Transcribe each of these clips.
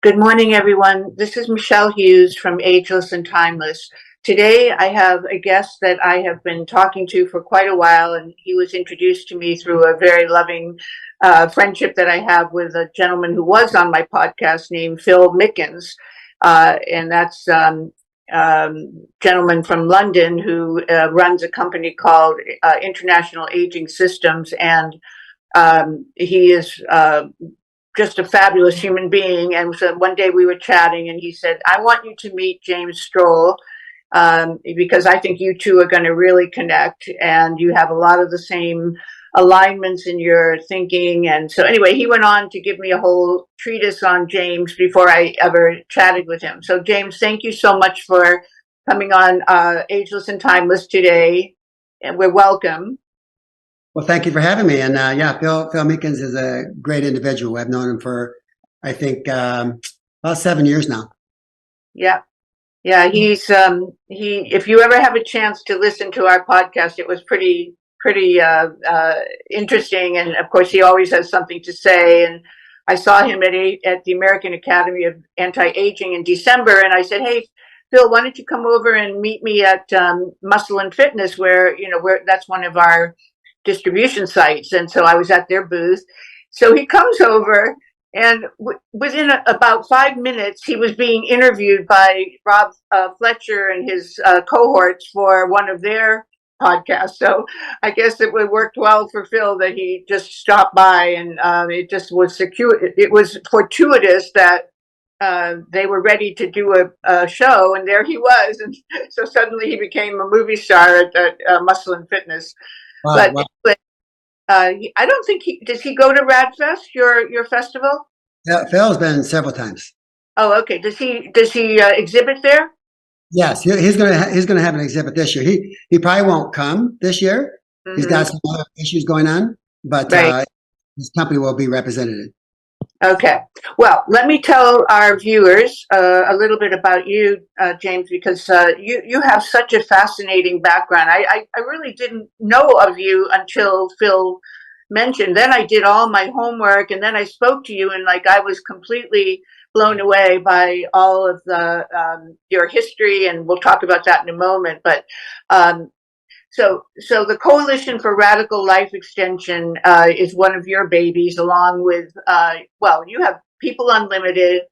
Good morning, everyone. This is Michele Hughes from Ageless and Timeless. Today, I have a guest that I have been talking to for quite a while, and he was introduced to me through a very loving friendship that I have with a gentleman who was on my podcast named Phil Mickens. And that's gentleman from London who runs a company called International Aging Systems, and he is just a fabulous human being. And so one day we were chatting and he said, I want you to meet James Strole because I think you two are going to really connect and you have a lot of the same alignments in your thinking. And so anyway, he went on to give me a whole treatise on James before I ever chatted with him. So James, thank you so much for coming on Ageless and Timeless today. And we're welcome. Well, thank you for having me. And Phil Mickens is a great individual. I've known him for, I think, about 7 years now. Yeah. He's if you ever have a chance to listen to our podcast, it was pretty interesting. And of course, he always has something to say. And I saw him at the American Academy of Anti-Aging in December. And I said, hey, Phil, why don't you come over and meet me at Muscle and Fitness, where that's one of our distribution sites. And so I was at their booth. So he comes over, and within about 5 minutes, he was being interviewed by Rob Fletcher and his cohorts for one of their podcasts. So I guess it worked well for Phil that he just stopped by, and it just was secure. It was fortuitous that they were ready to do a show, and there he was. And so suddenly he became a movie star at Muscle and Fitness. Wow, but I don't think does he go to RadFest, your festival? Yeah, Phil's been several times. Oh, okay. Does he exhibit there? Yes, he's gonna have an exhibit this year. He probably won't come this year. Mm-hmm. He's got some other issues going on, but right. His company will be represented. Okay. Well, let me tell our viewers a little bit about you, James, because you have such a fascinating background. I really didn't know of you until Phil mentioned. Then I did all my homework, and then I spoke to you, and I was completely blown away by all of your history, and we'll talk about that in a moment. But So the Coalition for Radical Life Extension is one of your babies, along with, you have People Unlimited,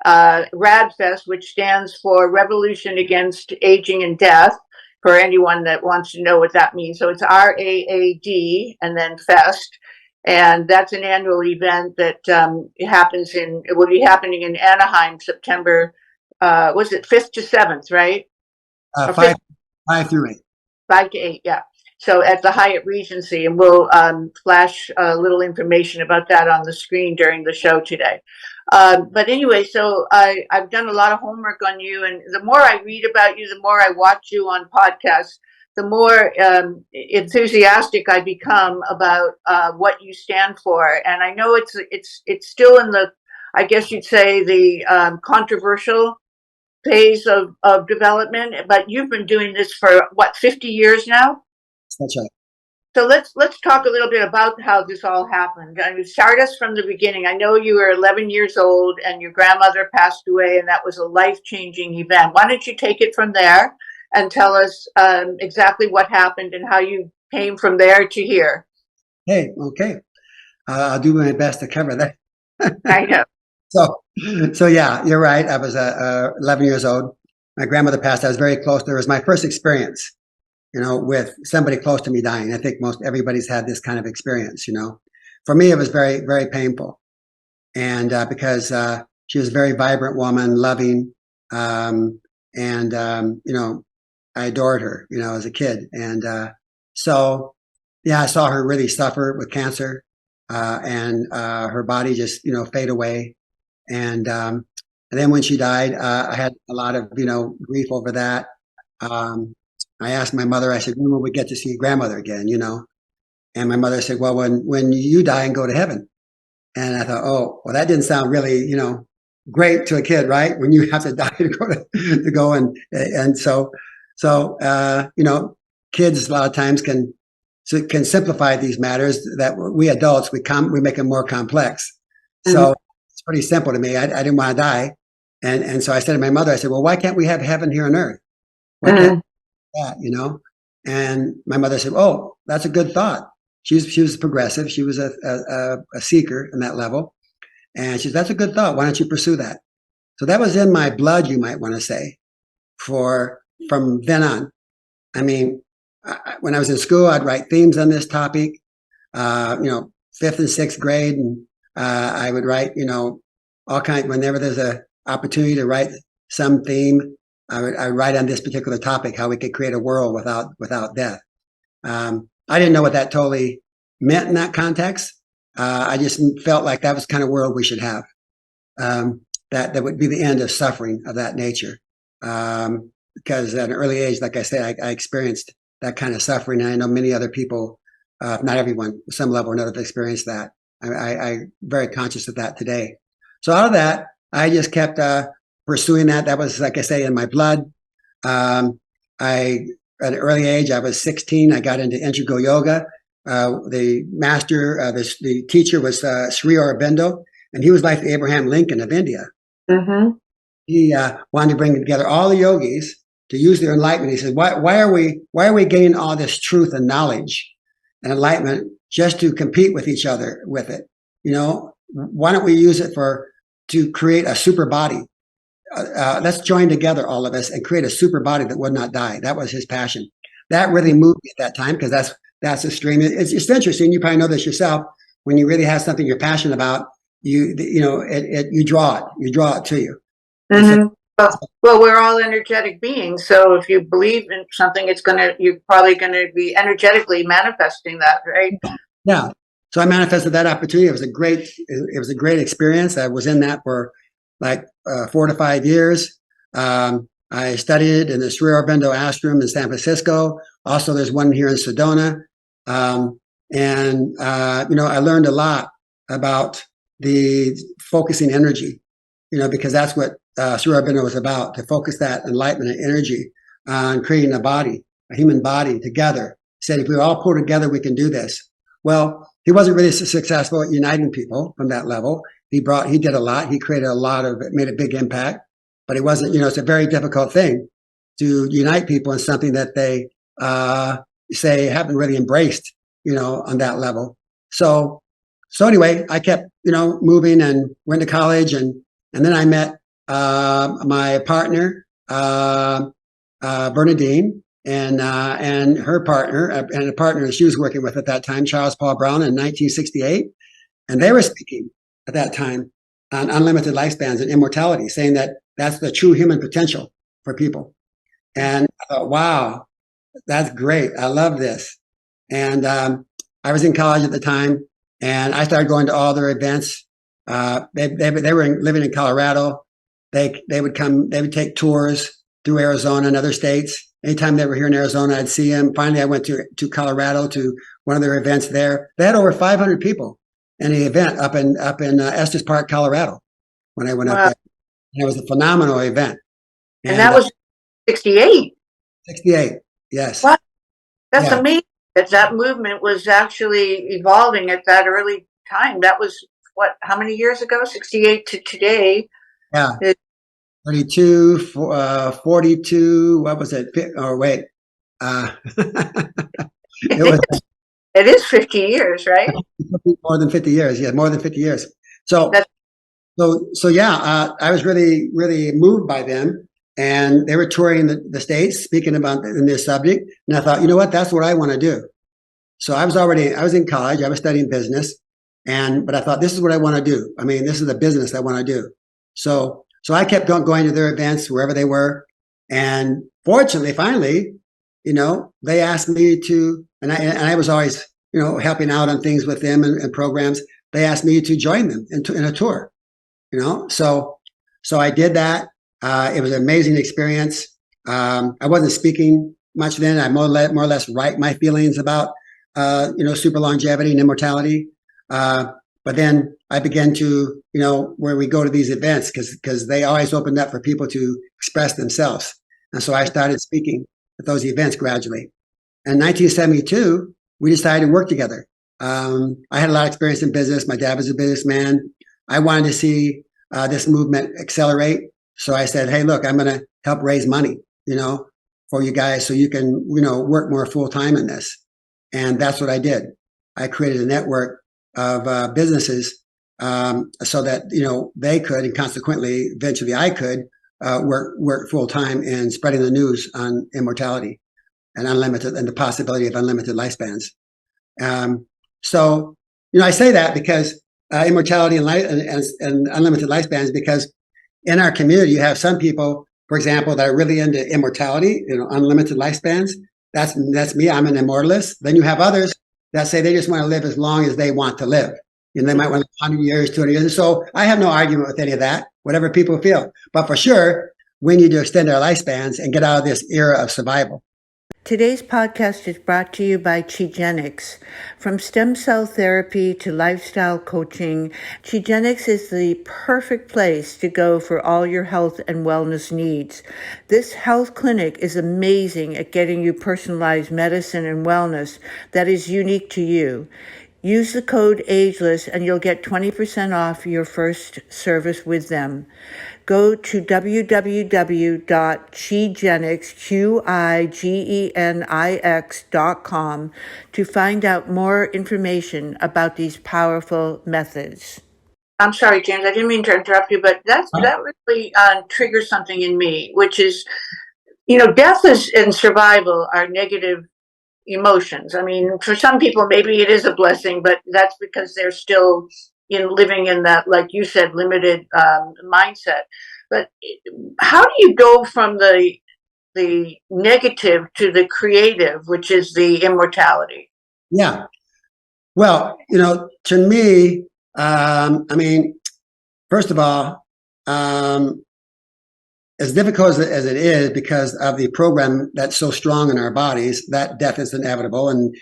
RADFest, which stands for Revolution Against Aging and Death, for anyone that wants to know what that means. So it's RAAD and then Fest. And that's an annual event that it will be happening in Anaheim, September, was it 5th to 7th, right? 5 through 8. 5 to 8, yeah. So at the Hyatt Regency, and we'll flash a little information about that on the screen during the show today. But anyway, so I've done a lot of homework on you, and the more I read about you, the more I watch you on podcasts, the more enthusiastic I become about what you stand for. And I know it's still in the, I guess you'd say, the controversial phase of development, but you've been doing this for 50 years now? That's right. So let's talk a little bit about how this all happened. I mean, start us from the beginning. I know you were 11 years old and your grandmother passed away, and that was a life-changing event. Why don't you take it from there and tell us exactly what happened and how you came from there to here? Hey, okay. I'll do my best to cover that. I know. So yeah, you're right. I was 11 years old. My grandmother passed. I was very close to her. It was my first experience, with somebody close to me dying. I think everybody's had this kind of experience, For me, it was very, very painful. And because she was a very vibrant woman, loving, and I adored her, as a kid. And so, yeah, I saw her really suffer with cancer, and her body just, fade away. And then when she died, I had a lot of, grief over that. I asked my mother, I said, when will we get to see grandmother again, And my mother said, well, when you die and go to heaven. And I thought, oh, well, that didn't sound really, great to a kid, right? When you have to die to go and so, kids a lot of times can simplify these matters that we adults, we make them more complex. Mm-hmm. So pretty simple to me. I didn't want to die. And so I said to my mother, I said, well, why can't we have heaven here on earth? Why can't that, you know? And my mother said, oh, that's a good thought. She was progressive. She was a seeker in that level. And she said, that's a good thought. Why don't you pursue that? So that was in my blood, you might want to say, from then on. I mean, when I was in school, I'd write themes on this topic, fifth and sixth grade. And I would write, all kinds, whenever there's a opportunity to write some theme, I would write on this particular topic, how we could create a world without death. I didn't know what that totally meant in that context. I just felt like that was the kind of world we should have. That would be the end of suffering of that nature. Because at an early age, like I said, I experienced that kind of suffering. And I know many other people, not everyone, some level or another, have experienced that. I'm very conscious of that today. So out of that, I just kept pursuing that. That was, like I say, in my blood. At an early age, I was 16. I got into integral yoga. The master, the teacher was Sri Aurobindo, and he was like the Abraham Lincoln of India. Mm-hmm. He wanted to bring together all the yogis to use their enlightenment. He said, why are we gaining all this truth and knowledge and enlightenment just to compete with each other with it? Why don't we use it to create a super body? Let's join together, all of us, and create a super body that would not die. That was his passion. That really moved me at that time, because that's a stream. It's interesting. You probably know this yourself. When you really have something you're passionate about, you draw it to you. Mm-hmm. Well, we're all energetic beings. So if you believe in something, you're probably going to be energetically manifesting that, right? Yeah. So I manifested that opportunity. It was a great experience. I was in that for like 4 to 5 years. I studied in the Sri Aurobindo ashram in San Francisco. Also, there's one here in Sedona. I learned a lot about the focusing energy, because that's what Sri Aurobindo was about, to focus that enlightenment and energy on creating a human body together. He said, if we all pull together, we can do this. Well, he wasn't really successful at uniting people from that level. He did a lot. He created made a big impact, but it wasn't, it's a very difficult thing to unite people in something that they say haven't really embraced, on that level. So anyway, I kept, moving and went to college, and then I met my partner, Bernadine, and her partner, and a partner she was working with at that time, Charles Paul Brown, in 1968. And they were speaking at that time on unlimited lifespans and immortality, saying that that's the true human potential for people. And I thought, wow, that's great. I love this. And I was in college at the time, and I started going to all their events. They were living in Colorado. They would take tours through Arizona and other states. Anytime they were here in Arizona, I'd see them. Finally, I went to Colorado to one of their events there. They had over 500 people in the event up in Estes Park, Colorado, when I went up there. And it was a phenomenal event. And that was 68. 68, yes. Wow. That's amazing that movement was actually evolving at that early time. That was, how many years ago? 68 to today. Yeah. 32, 42, what was it? Oh, wait. It is 50 years, right? More than 50 years. Yeah, more than 50 years. So I was really, really moved by them. And they were touring the States, speaking about in this subject. And I thought, you know what? That's what I want to do. So I was in college. I was studying business. But I thought, this is what I want to do. I mean, this is the business I want to do. So I kept going to their events wherever they were. And fortunately, finally, they asked me to, and I was always, helping out on things with them and programs. They asked me to join them in a tour, So I did that. It was an amazing experience. I wasn't speaking much then. I more or less write my feelings about, super longevity and immortality. But then I began to, where we go to these events, because they always opened up for people to express themselves. And so I started speaking at those events gradually. In 1972, we decided to work together. I had a lot of experience in business. My dad was a businessman. I wanted to see this movement accelerate. So I said, hey, look, I'm going to help raise money, for you guys so you can, work more full time in this. And that's what I did. I created a network of businesses so that, they could, and consequently, eventually I could work full time in spreading the news on immortality and the possibility of unlimited lifespans. So, I say that because immortality and unlimited lifespans, because in our community, you have some people, for example, that are really into immortality, unlimited lifespans. That's me. I'm an immortalist. Then you have others that say they just want to live as long as they want to live. They might want to live 100 years, 200 years. So I have no argument with any of that, whatever people feel. But for sure, we need to extend our lifespans and get out of this era of survival. Today's podcast is brought to you by Ageless. From stem cell therapy to lifestyle coaching, Ageless is the perfect place to go for all your health and wellness needs. This health clinic is amazing at getting you personalized medicine and wellness that is unique to you. Use the code Ageless and you'll get 20% off your first service with them. Go to www.qigenix.com to find out more information about these powerful methods. I'm sorry, James, I didn't mean to interrupt you, but that really triggers something in me, which is, death and survival are negative emotions. I mean, for some people, maybe it is a blessing, but that's because they're still living in that, like you said, limited mindset. But how do you go from the negative to the creative, which is the immortality? Yeah. Well, to me, first of all, as difficult as it is because of the program that's so strong in our bodies, that death is inevitable. And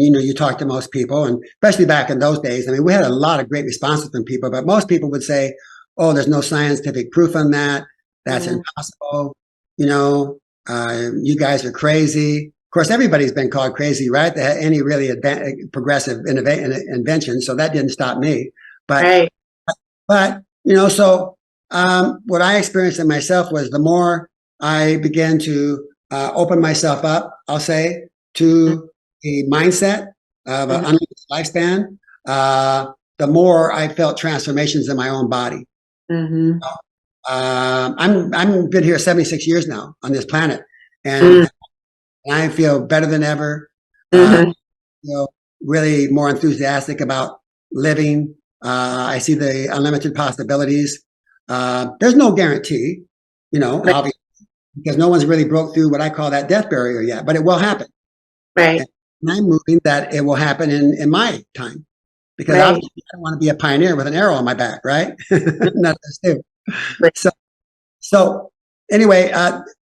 you talk to most people, and especially back in those days, we had a lot of great responses from people, but most people would say, oh, there's no scientific proof on that. That's impossible. You guys are crazy. Of course, everybody's been called crazy, right? They had any really progressive invention. So that didn't stop me. But, right. So what I experienced in myself was the more I began to open myself up, I'll say, to a mindset of an unlimited lifespan, the more I felt transformations in my own body. Mm-hmm. I'm been here 76 years now on this planet, and I feel better than ever. Really more enthusiastic about living. I see the unlimited possibilities. There's no guarantee, obviously, because no one's really broke through what I call that death barrier yet, but it will happen. Right. And I'm moving that it will happen in my time, because obviously I don't want to be a pioneer with an arrow on my back, right? Not this too. So anyway,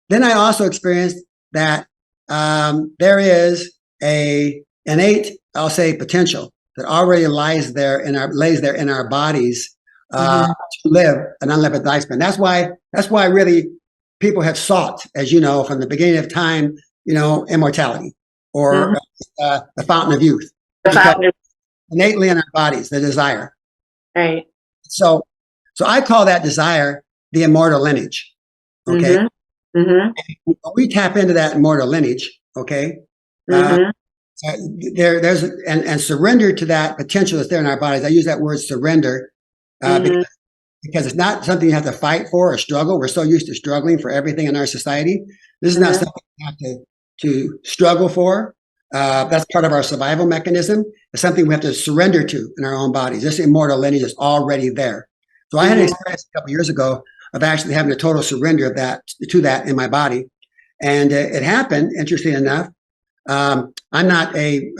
then I also experienced that there is a innate, I'll say, potential that already lays there in our bodies to live an unlimited lifespan. That's why really people have sought, as you know, from the beginning of time, immortality or the fountain of youth. Innately in our bodies, the desire. Right. So I call that desire the immortal lineage. Okay. When we tap into that immortal lineage, okay, there's and surrender to that potential that's there in our bodies. I use that word surrender because it's not something you have to fight for or struggle. We're so used to struggling for everything in our society. This is not something you have to struggle for. That's part of our survival mechanism. It's something we have to surrender to in our own bodies. This immortal lineage is already there. So I had an experience a couple of years ago of actually having a total surrender of that in my body. And it happened, interesting enough. I'm not a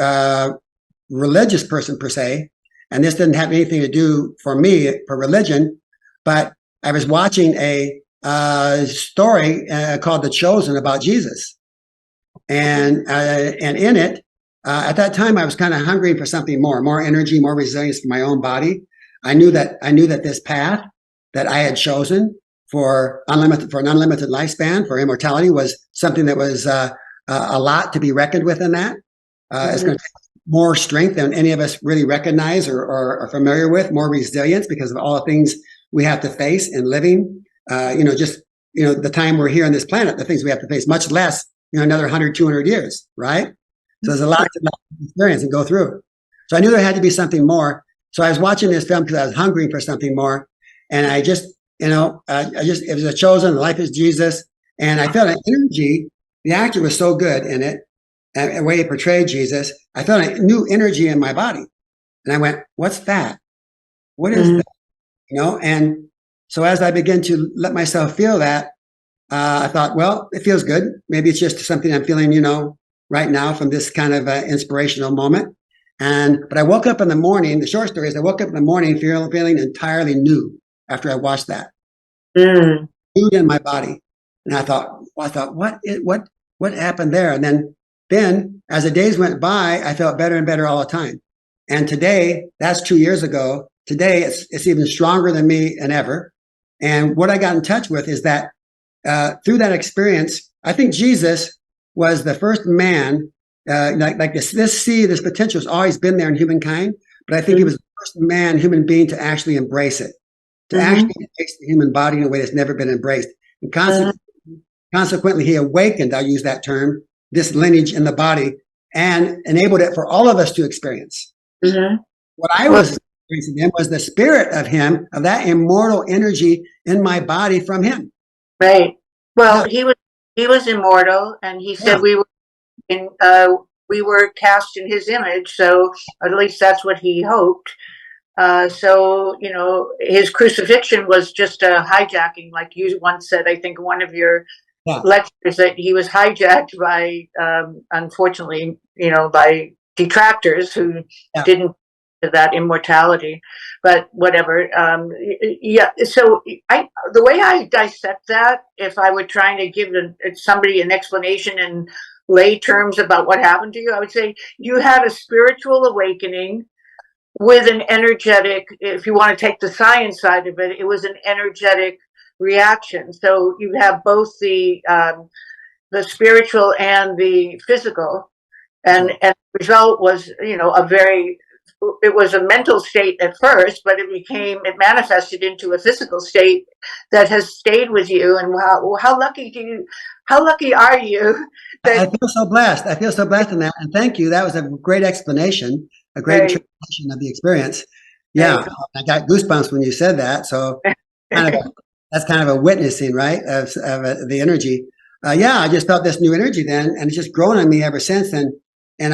religious person per se, and this didn't have anything to do for me for religion, but I was watching a story called The Chosen about Jesus. And in it, at that time, I was kind of hungry for something more energy, more resilience for my own body. I knew that this path that I had chosen for an unlimited lifespan, for immortality, was something that was a lot to be reckoned with in that. It's going to take more strength than any of us really recognize or are familiar with, more resilience because of all the things we have to face in living. Just the time we're here on this planet, the things we have to face, much less another 100, 200 years, right? So there's a lot to experience and go through. So I knew there had to be something more. So I was watching this film because I was hungry for something more. And I just, it was a chosen, life is Jesus. And I felt an energy. The actor was so good in it, and the way he portrayed Jesus. I felt a new energy in my body. And I went, what's that? What is that? And so as I began to let myself feel that, I thought, well, it feels good. Maybe it's just something I'm feeling, right now from this kind of inspirational moment. But I woke up in the morning. The short story is I woke up in the morning feeling entirely new after I watched that. New in my body. And I thought, what happened there? And then as the days went by, I felt better and better all the time. And today, that's 2 years ago. Today, it's even stronger than me than ever. And what I got in touch with is that through that experience, I think Jesus was the first man, like this seed, this potential has always been there in humankind, but I think he was the first human being to actually embrace it, to actually embrace the human body in a way that's never been embraced. And consequently, he awakened, I'll use that term, this lineage in the body and enabled it for all of us to experience. What I was experiencing him was the spirit of him, of that immortal energy in my body from him. Right. Well, he was immortal, and he said we were cast in his image. So at least that's what he hoped. So his crucifixion was just a hijacking, like you once said. I think one of your lectures that he was hijacked by, unfortunately, by detractors who didn't that immortality, but whatever. So the way I dissect that, if I were trying to give somebody an explanation in lay terms about what happened to you, I would say you had a spiritual awakening with an energetic, if you want to take the science side of it, it was an energetic reaction. So you have both the spiritual and the physical, and the result was it was a mental state at first, but it manifested into a physical state that has stayed with you. And how lucky are you that I feel so blessed. I feel so blessed in that. And thank you. That was a great explanation, a great interpretation of the experience. Yeah. I got goosebumps when you said that. So that's kind of a witnessing, right, of the energy. I just felt this new energy then, and it's just grown on me ever since. And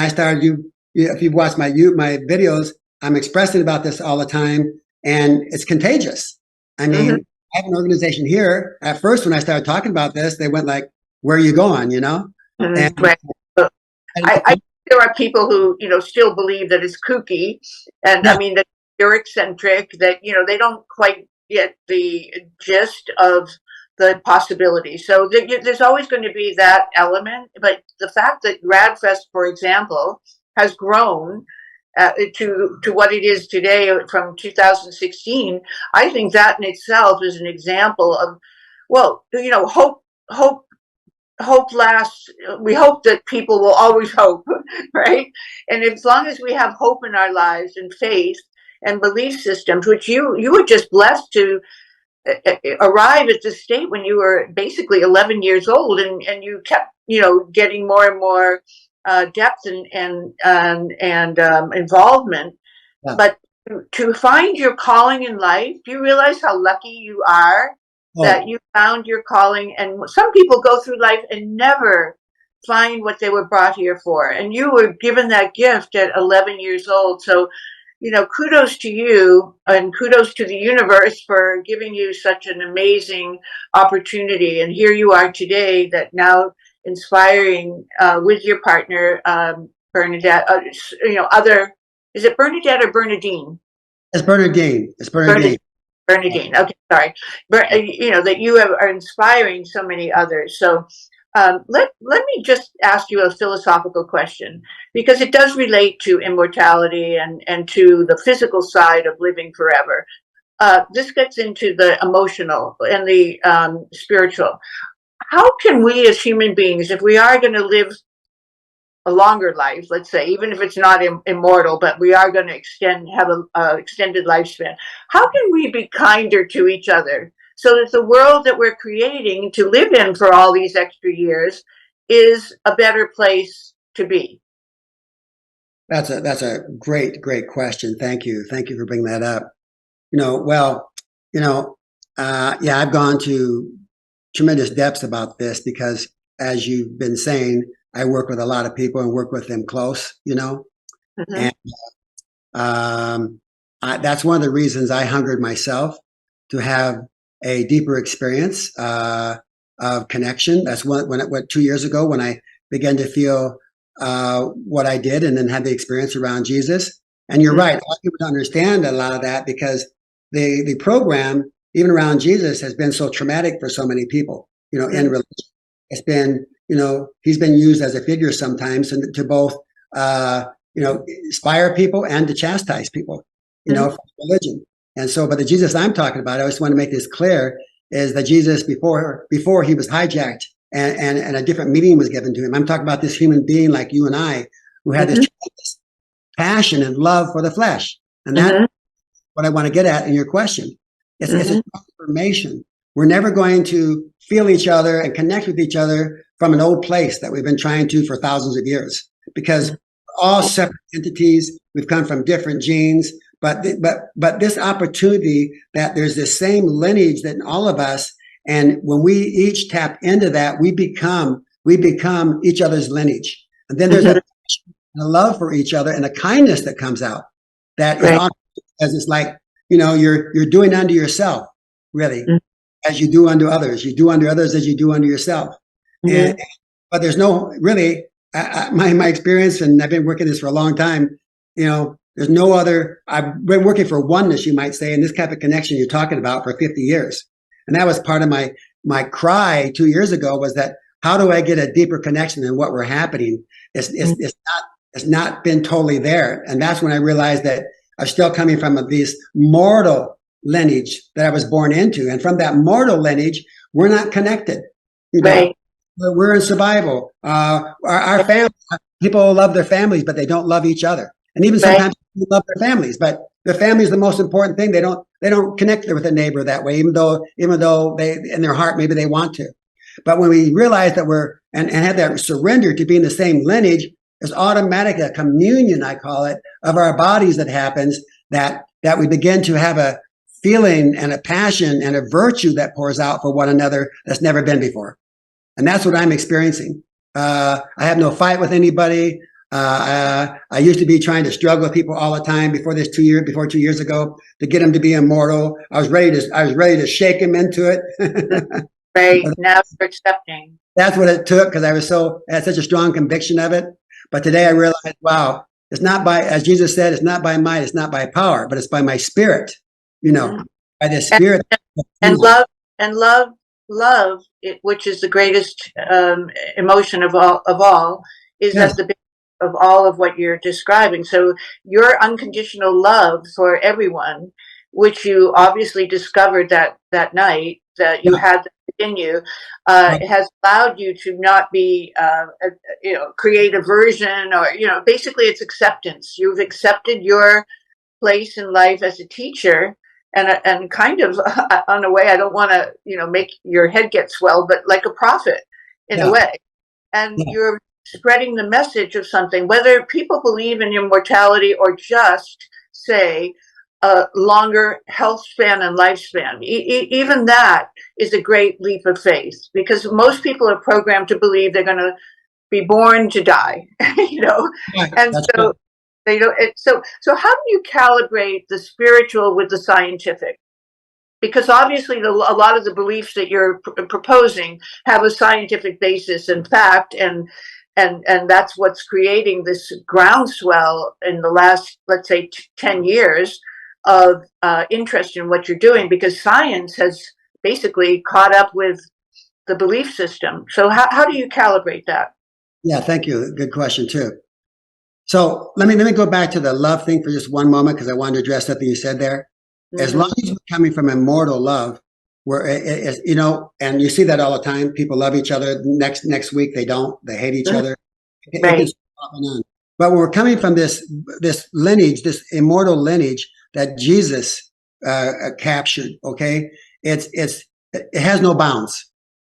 I started, if you've watched my videos, I'm expressing about this all the time, and it's contagious. I mean, I have an organization here. At first, when I started talking about this, they went like, "Where are you going?" And, I there are people who still believe that it's kooky, and I mean that you're eccentric, that they don't quite get the gist of the possibility. So there's always going to be that element. But the fact that GradFest, for example, has grown to what it is today from 2016, I think that in itself is an example of, hope lasts. We hope that people will always hope, right? And as long as we have hope in our lives and faith and belief systems, which you were just blessed to arrive at this state when you were basically 11 years old, and you kept getting more and more depth and involvement. But to find your calling in life, do you realize how lucky you are that you found your calling? And some people go through life and never find what they were brought here for, and you were given that gift at 11 years old. So kudos to you, and kudos to the universe for giving you such an amazing opportunity. And here you are today, that now inspiring with your partner, Bernadette. Is it Bernadette or Bernadine? It's Bernadine. It's Bernadine. Bernadine. Okay, sorry. That you are inspiring so many others. So let me just ask you a philosophical question, because it does relate to immortality and to the physical side of living forever. This gets into the emotional and the spiritual. How can we as human beings, if we are going to live a longer life, let's say, even if it's not immortal, but we are going to have a extended lifespan. How can we be kinder to each other so that the world that we're creating to live in for all these extra years is a better place to be? That's a great question. Thank you for bringing that up. Yeah, I've gone to tremendous depths about this because, as you've been saying, I work with a lot of people and work with them close. Mm-hmm. And that's one of the reasons I hungered myself to have a deeper experience of connection. That's what 2 years ago when I began to feel what I did and then had the experience around Jesus. And you're right, a lot of people don't understand a lot of that because the program, even around Jesus, has been so traumatic for so many people, in religion. It's been, he's been used as a figure sometimes to both, inspire people and to chastise people, for religion. And so, but the Jesus I'm talking about, I just want to make this clear, is that Jesus before he was hijacked and a different meaning was given to him. I'm talking about this human being like you and I who had this tremendous passion and love for the flesh. And that's what I want to get at in your question. It's a transformation. We're never going to feel each other and connect with each other from an old place that we've been trying to for thousands of years, because we're all separate entities. We've come from different genes, but this opportunity that there's this same lineage that in all of us, and when we each tap into that, we become each other's lineage. And then there's a love for each other and a kindness that comes out that is awesome, because it's like, you're doing unto yourself, really, as you do unto others. You do unto others as you do unto yourself. But there's no really, my experience, and I've been working this for a long time, there's no other, I've been working for oneness, you might say, in this type of connection you're talking about for 50 years. And that was part of my cry 2 years ago, was that how do I get a deeper connection than what we're happening? It's not been totally there. And that's when I realized that I'm still coming from this mortal lineage that I was born into. And from that mortal lineage, we're not connected. Right. We're in survival. Our family, people love their families, but they don't love each other. And even sometimes people love their families, but their family is the most important thing. They don't connect with a neighbor that way, even though they, in their heart, maybe they want to. But when we realize that we're, and have that surrender to being the same lineage, there's automatic a communion, I call it, of our bodies that happens, that we begin to have a feeling and a passion and a virtue that pours out for one another that's never been before. And that's what I'm experiencing. I have no fight with anybody. I used to be trying to struggle with people all the time before 2 years ago to get them to be immortal. I was ready to shake them into it. Right. Now you're accepting. That's what it took, because I had such a strong conviction of it. But today I realized, wow, it's not by, as Jesus said, it's not by might, it's not by power, but it's by my spirit, by the spirit. And love, which is the greatest emotion of all, is at the base of all of what you're describing. So your unconditional love for everyone, which you obviously discovered that night that you had in you, has allowed you to not be, create aversion, or, basically it's acceptance. You've accepted your place in life as a teacher, and kind of on a way, I don't want to, make your head get swelled, but like a prophet in a way. And you're spreading the message of something, whether people believe in immortality or just say a longer health span and lifespan. Even that is a great leap of faith, because most people are programmed to believe they're going to be born to die, and so they don't. So how do you calibrate the spiritual with the scientific? Because obviously a lot of the beliefs that you're proposing have a scientific basis in fact, and that's what's creating this groundswell in the last, let's say, 10 years of interest in what you're doing, because science has basically caught up with the belief system. So how do you calibrate that? Yeah, thank you. Good question too. So let me go back to the love thing for just one moment, because I wanted to address something you said there. As long as we're coming from immortal love, where and you see that all the time. People love each other. Next week they don't. They hate each other. It can But when we're coming from this lineage, this immortal lineage that Jesus captured, okay, it has no bounds.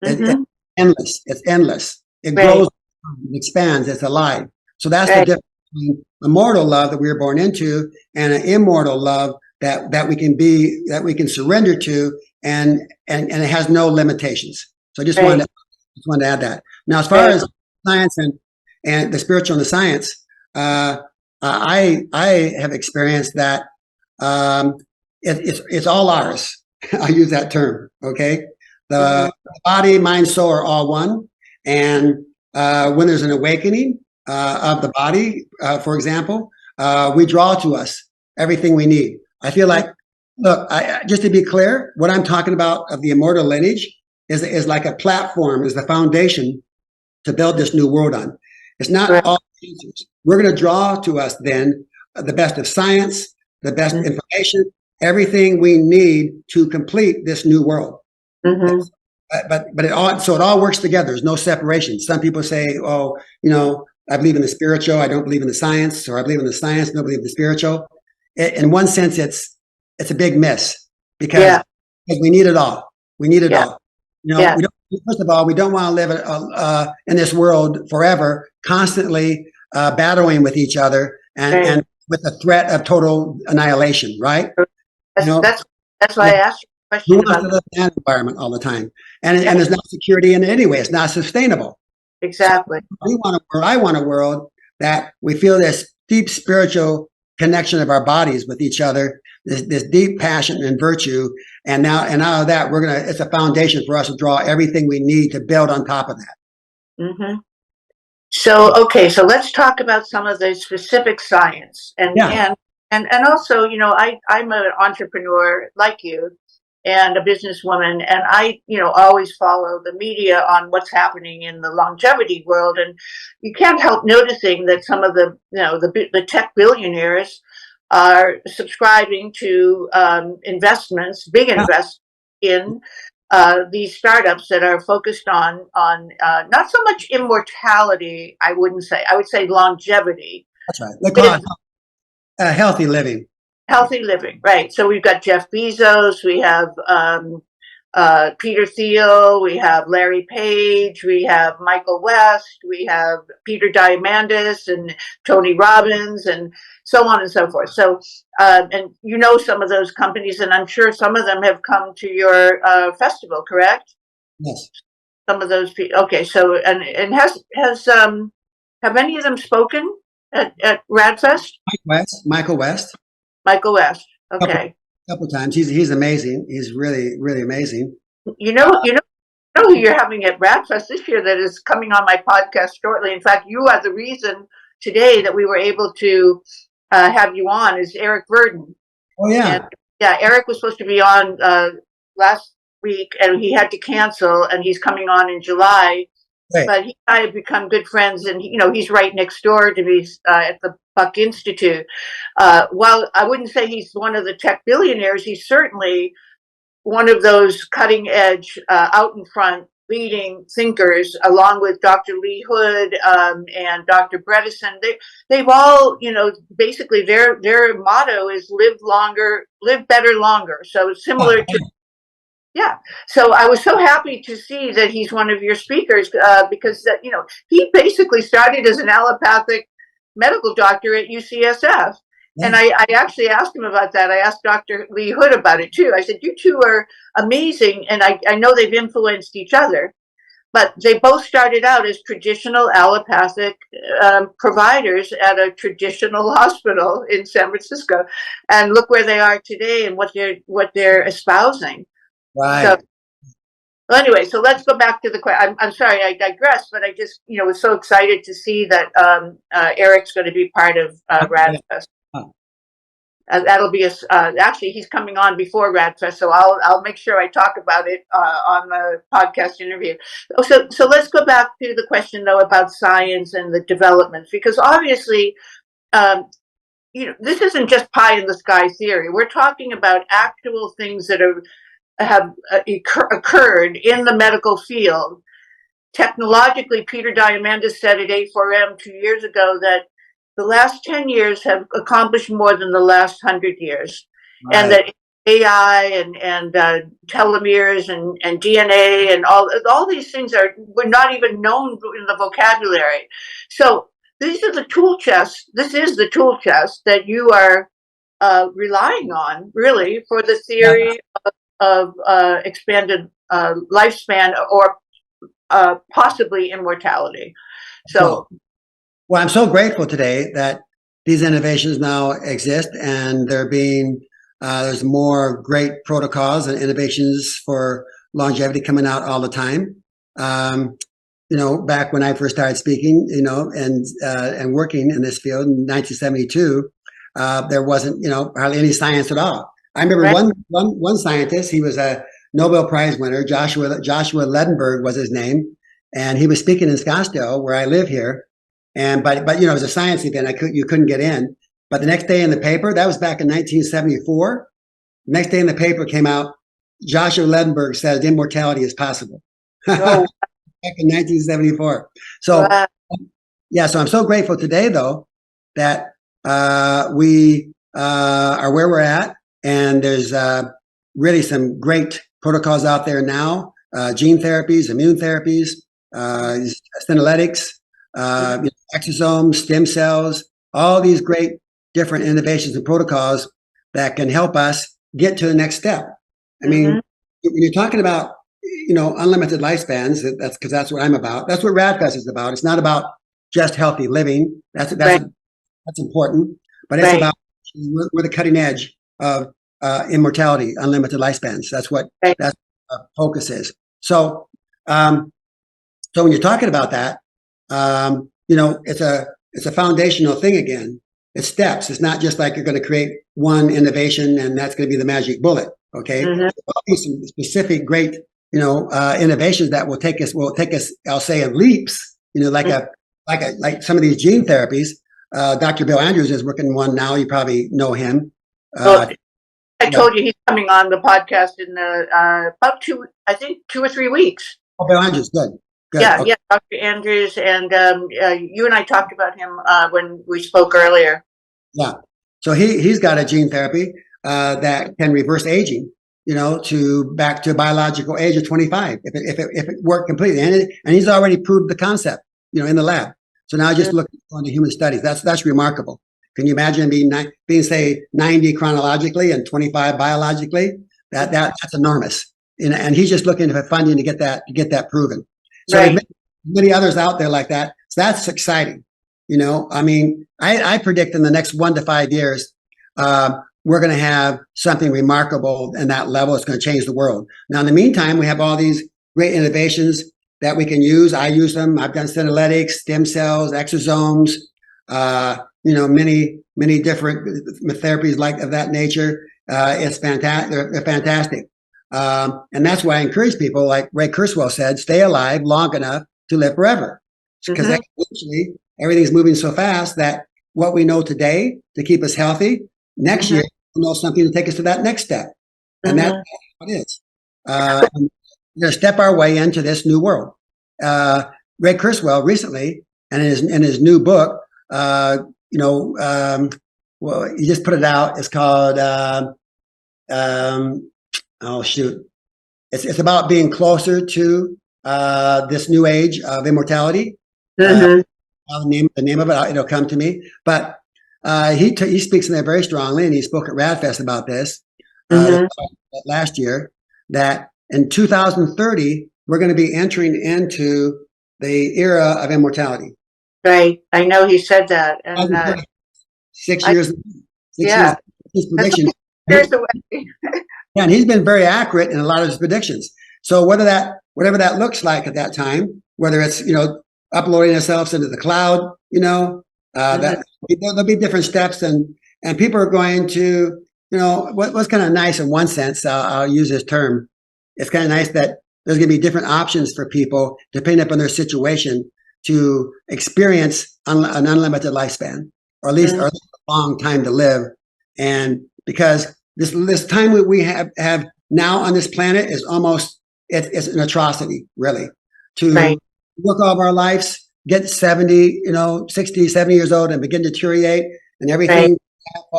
It's Mm-hmm. endless. It's endless. It Right. grows, it expands. It's alive. So that's the Right. difference between a mortal love that we were born into and an immortal love that we can be, that we can surrender to, and it has no limitations. So I Right. just wanted to add that. Now, as far Right. as science and the spiritual and the science, uh, I have experienced that um, it's all ours. I use that term. Okay, Mm-hmm. the body, mind, soul are all one, and when there's an awakening of the body, for example, we draw to us everything we need. I feel like, look, just to be clear, what I'm talking about of the immortal lineage is like a platform, is the foundation to build this new world on. It's not Right. all answers. We're going to draw to us then the best of science, the best information, everything we need to complete this new world. Mm-hmm. But it all works together. There's no separation. Some people say, oh, I believe in the spiritual, I don't believe in the science, or I believe in the science, I don't believe in the spiritual. In one sense, it's a big miss because Yeah. we need it all. We need it Yeah. all. Yeah. We don't. First of all, we don't want to live in this world forever, constantly battling with each other Right. and with the threat of total annihilation. Right? You That's know, that's that's why yeah. I asked you a Who question wants to about. live in that environment all the time? And Yeah. there's no security in it anyway. It's not sustainable. So Exactly. I want a world that we feel this deep spiritual connection of our bodies with each other, this deep passion and virtue. And out of that, it's a foundation for us to draw everything we need to build on top of that. Mm-hmm. So, okay, so let's talk about some of the specific science Yeah. and also, I'm an entrepreneur like you and a businesswoman, and I, always follow the media on what's happening in the longevity world, and you can't help noticing that some of the tech billionaires are subscribing to big Yeah. investments in these startups that are focused on not so much immortality. I wouldn't say. I would say longevity That's right. They call with it healthy living. healthy living. Right. So we've got Jeff Bezos. We have Peter Thiel. We have Larry Page. We have Michael West. We have Peter Diamandis and Tony Robbins and so on and so forth. So, and some of those companies, and I'm sure some of them have come to your festival, correct? Yes. Some of those people. Okay, so and has have any of them spoken at Radfest? Michael West, Michael West. couple Okay, couple times. He's amazing. He's really really amazing. you know you know know who you're having at Radfest this year that is coming on my podcast shortly. In fact, you are the reason today that we were able to have you on is Eric Verdon. Oh And yeah. yeah, Eric was supposed to be on last week and he had to cancel and he's coming on in July. Great. But he and I have become good friends, and he's right next door to me at the Buck Institute. While I wouldn't say he's one of the tech billionaires, he's certainly one of those cutting edge, out in front, leading thinkers, along with Dr. Lee Hood and Dr. Bredesen. They've all, basically their motto is live longer, live better longer. So similar to yeah. So I was so happy to see that he's one of your speakers because he basically started as an allopathic medical doctor at UCSF. And Yeah. I actually asked him about that. I asked Dr. Lee Hood about it too. I said, you two are amazing. And I know they've influenced each other, but they both started out as traditional allopathic providers at a traditional hospital in San Francisco. And look where they are today and what they're espousing. So Right. well, anyway, so let's go back to the question. I'm sorry, I digress, but I just, was so excited to see that Eric's going to be part of Radfest. That'll be actually he's coming on before Radfest, so I'll make sure I talk about it on the podcast interview. So let's go back to the question though about science and the developments, because obviously, this isn't just pie in the sky theory. We're talking about actual things that have occurred in the medical field technologically, Peter Diamandis said at A4M 2 years ago that the last 10 years have accomplished more than the last 100 years. Right. And that AI and telomeres and DNA and all these things were not even known in the vocabulary. So these are the tool chests. This is the tool chest that you are relying on, really, for the theory of expanded lifespan or possibly immortality. So, well, I'm so grateful today that these innovations now exist, and they're being there's more great protocols and innovations for longevity coming out all the time. Back when I first started speaking, and working in this field in 1972, there wasn't, hardly any science at all. I remember one scientist. He was a Nobel Prize winner. Joshua Ledenberg was his name, and he was speaking in Scottsdale, where I live here. And but it was a science event. You couldn't get in. But the next day in the paper, that was back in 1974. The next day in the paper came out, Joshua Ledenberg says immortality is possible. Oh. Back in 1974. So, so I'm so grateful today, though, that we are where we're at, and there's really some great protocols out there now, gene therapies, immune therapies, senolytics, exosomes, stem cells, all these great different innovations and protocols that can help us get to the next step. I mean, when you're talking about, unlimited lifespans, that's what I'm about. That's what RadFest is about. It's not about just healthy living. That's important, but it's about, we're the cutting edge of immortality, unlimited lifespans. That's what focus is. So, so when you're talking about that, it's a foundational thing again. It's steps. It's not just like you're going to create one innovation and that's going to be the magic bullet. Okay. There'll be some specific great, innovations that will take us, I'll say, in leaps, like some of these gene therapies. Dr. Bill Andrews is working on one now. You probably know him. I told you he's coming on the podcast in about 2 or 3 weeks. Oh, Bill Andrews, good. Yeah, okay. Yeah, Dr. Andrews, and you and I talked about him when we spoke earlier. Yeah, so he's got a gene therapy that can reverse aging, back to a biological age of 25 if it worked completely, and he's already proved the concept, in the lab. So now just look on the human studies. That's remarkable. Can you imagine being say 90 chronologically and 25 biologically? That's enormous. And he's just looking for funding to get that proven. So there's many others out there like that. So that's exciting. I predict in the next 1 to 5 years, we're going to have something remarkable in that level. It's going to change the world. Now, in the meantime, we have all these great innovations that we can use. I use them. I've done senolytics, stem cells, exosomes, many different therapies like of that nature. It's fantastic. They're fantastic. And that's why I encourage people, like Ray Kurzweil said, stay alive long enough to live forever. Because actually everything's moving so fast that what we know today to keep us healthy, next year we'll know something to take us to that next step. And that's what it is. We're going to step our way into this new world. Ray Kurzweil recently, and in his new book, he just put it out. It's called, It's about being closer to this new age of immortality. The name of it, it'll come to me. But he speaks in there very strongly, and he spoke at RadFest about this last year, that in 2030, we're going to be entering into the era of immortality. Right. I know he said that. And 6 years. His prediction. Here's the way. Yeah, and he's been very accurate in a lot of his predictions. So whatever that looks like at that time, whether it's uploading ourselves into the cloud, that there'll be different steps, and people are going to, what's kind of nice in one sense. I'll use this term. It's kind of nice that there's going to be different options for people depending upon their situation to experience an unlimited lifespan, or at least a long time to live, and because this time we have now on this planet is almost, it's an atrocity, really, to work all of our lives, get 70, 60, 70 years old and begin to deteriorate and right, everything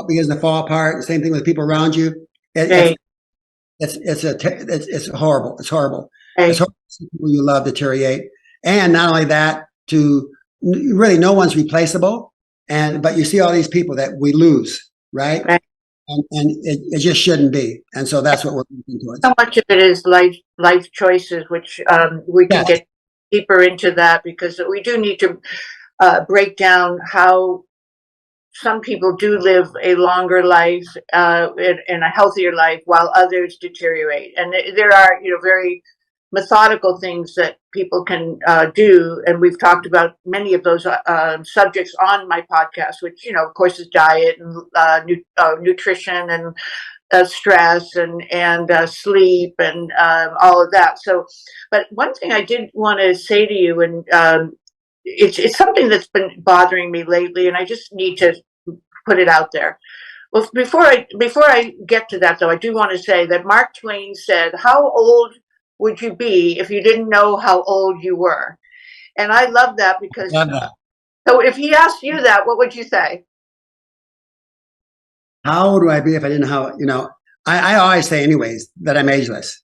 begins to fall apart. The same thing with people around you. It, right, it's horrible. It's horrible. It's right, horrible to see people you love deteriorate. And not only that, to really no one's replaceable. But you see all these people that we lose, right? right. And it just shouldn't be. And so that's what we're working towards. So much of it is life choices, which we can Yes. get deeper into that because we do need to break down how some people do live a longer life and a healthier life while others deteriorate. And there are, very methodical things that people can do. And we've talked about many of those subjects on my podcast, which, of course, is diet and nutrition and stress and sleep and all of that. So, but one thing I did want to say to you, and it's something that's been bothering me lately, and I just need to put it out there. Well, before I get to that, though, I do want to say that Mark Twain said, "How old would you be if you didn't know how old you were?" And I love that because Love that. so if he asked you that, what would you say? How old would I be if I didn't know how, I always say anyways that I'm ageless.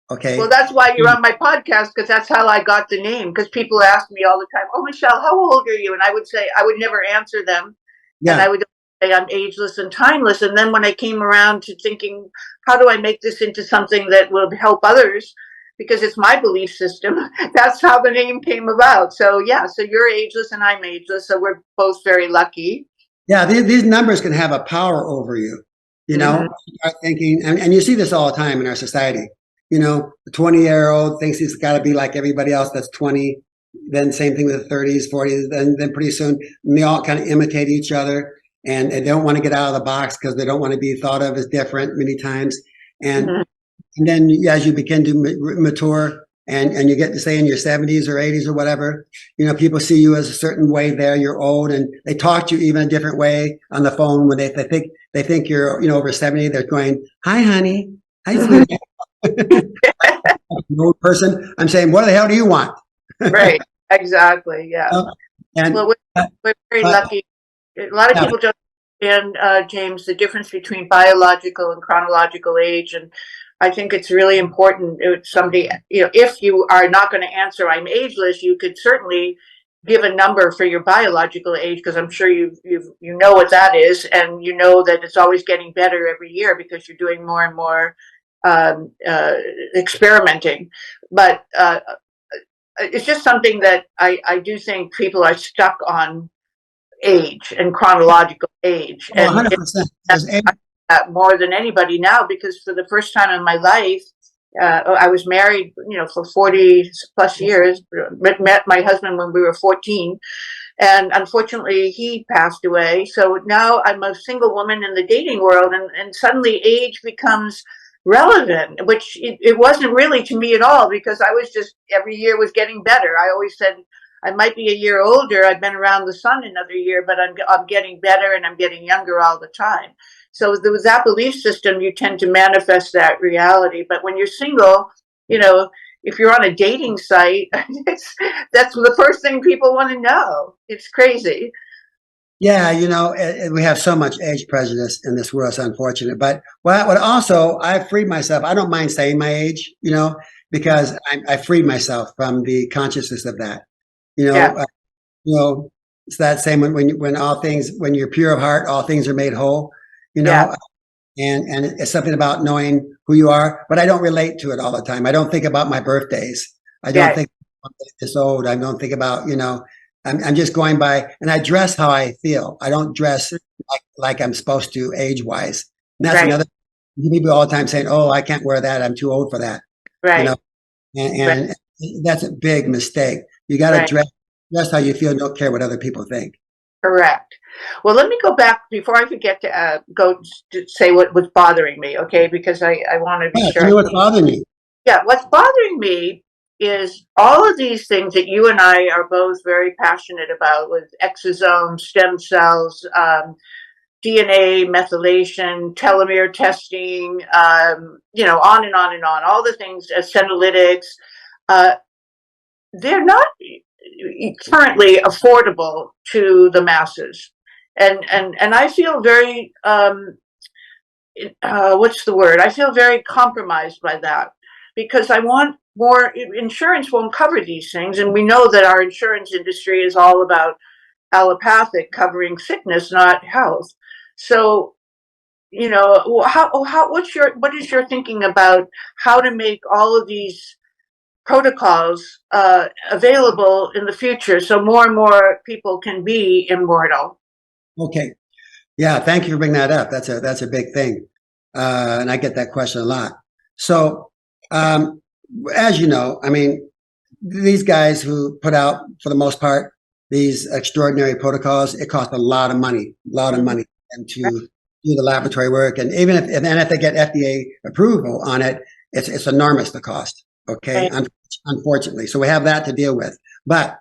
Well, Okay. that's why you're on my podcast because that's how I got the name. Because people ask me all the time, "Oh, Michele, how old are you?" And I would say I would never answer them, and I Yeah. would say I'm ageless and timeless. And then when I came around to thinking, how do I make this into something that will help others? Because it's my belief system. That's how the name came about. So yeah, so you're ageless and I'm ageless. So we're both very lucky. Yeah. These numbers can have a power over you. Mm-hmm. You start thinking, and you see this all the time in our society. The 20-year-old thinks he's got to be like everybody else that's 20. Then same thing with the 30s, 40s. Then pretty soon they all kind of imitate each other and they don't want to get out of the box because they don't want to be thought of as different many times. And Mm-hmm. And then as you begin to mature and you get to say in your 70s or 80s or whatever, people see you as a certain way there, you're old and they talk to you even a different way on the phone when they think you're, over 70, they're going, "Hi, honey. Hi, sweetie." An old person. I'm saying, what the hell do you want? Right. Exactly. Yeah. And, Well, we're very but lucky. A lot of yeah, people don't understand, James, the difference between biological and chronological age. And I think it's really important if somebody, if you are not going to answer, "I'm ageless," you could certainly give a number for your biological age because I'm sure you know what that is, and you know that it's always getting better every year because you're doing more and more um, uh, experimenting. But it's just something that I do think people are stuck on age and chronological age. oh, And 100%. it's Because age, more than anybody now because for the first time in my life, I was married, for 40 plus years, met my husband when we were 14. And unfortunately, he passed away. So now I'm a single woman in the dating world, and suddenly age becomes relevant, which it wasn't really to me at all because I was just every year was getting better. I always said I might be a year older. I've been around the sun another year, but I'm getting better and I'm getting younger all the time. So with that belief system, you tend to manifest that reality. But when you're single, you know, if you're on a dating site, that's the first thing people want to know. It's crazy. yeah, we have so much age prejudice in this world. It's unfortunate. But what also, I freed myself. I don't mind saying my age, because I freed myself from the consciousness of that. You Yeah, know, uh, it's that same when all things, when you're pure of heart, all things are made whole, you yeah, know, and it's something about knowing who you are, but I don't relate to it all the time. I don't think about my birthdays. I don't yeah, think I'm this old. I don't think about, I'm just going by, and I dress how I feel. I don't dress like I'm supposed to age wise. And that's right, another, people all the time saying, "Oh, I can't wear that. I'm too old for that." You know, right, right, and that's a big mistake. You got to right. dress how you feel. Don't care what other people think. Correct. Well, let me go back before I forget to go to say what was bothering me, okay? Because I want to be Yeah, tell sure. me what's bothering you. Yeah, what's bothering me is all of these things that you and I are both very passionate about with exosomes, stem cells, DNA methylation, telomere testing, on and on and on, all the things, senolytics. Uh, they're not currently affordable to the masses. And I feel very, what's the word? I feel very compromised by that because I want more. Insurance won't cover these things. And we know that our insurance industry is all about allopathic, covering sickness, not health. So, what is your thinking about how to make all of these protocols available in the future so more and more people can be immortal? Okay. Yeah. Thank you for bringing that up. That's a big thing. And I get that question a lot. So, as you know, I mean, these guys who put out, for the most part, these extraordinary protocols, it costs a lot of money, and to do the laboratory work. And even if they get FDA approval on it, it's enormous, the cost. Okay. Right. Unfortunately. So we have that to deal with. But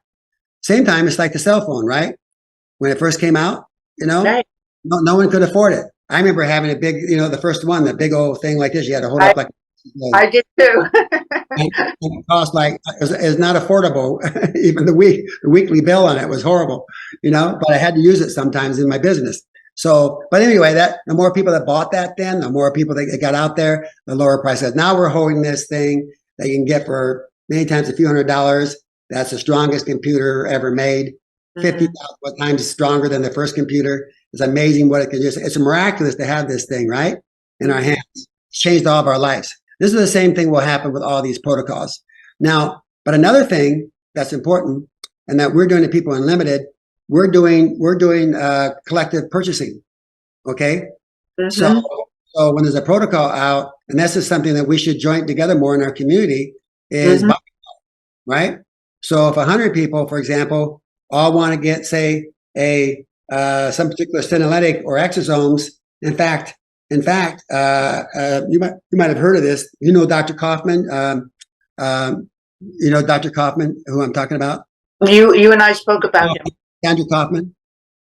same time, it's like the cell phone, right? When it first came out, Right. no one could afford it. I remember having a big, the first one, the big old thing like this. You had to hold up like. I did too. And it cost it's not affordable. Even the weekly bill on it was horrible, but I had to use it sometimes in my business. So, but anyway, the more people that bought that, then the more people that got out there, the lower price. Now we're holding this thing that you can get for many times a few $100s. That's the strongest computer ever made. 50,000 times stronger than the first computer. It's amazing what it can do. It's miraculous to have this thing right in our hands. It's changed all of our lives. This is the same thing will happen with all these protocols. Now, but another thing that's important, and that we're doing to People Unlimited, we're doing collective purchasing. Okay, so when there's a protocol out, and this is something that we should join together more in our community, is right. So if 100 people, for example, all want to get, say, some particular senolytic or exosomes. In fact, you might have heard of this. Dr. Kaufman. Dr. Kaufman, who I'm talking about. You and I spoke about him. Andrew Kaufman.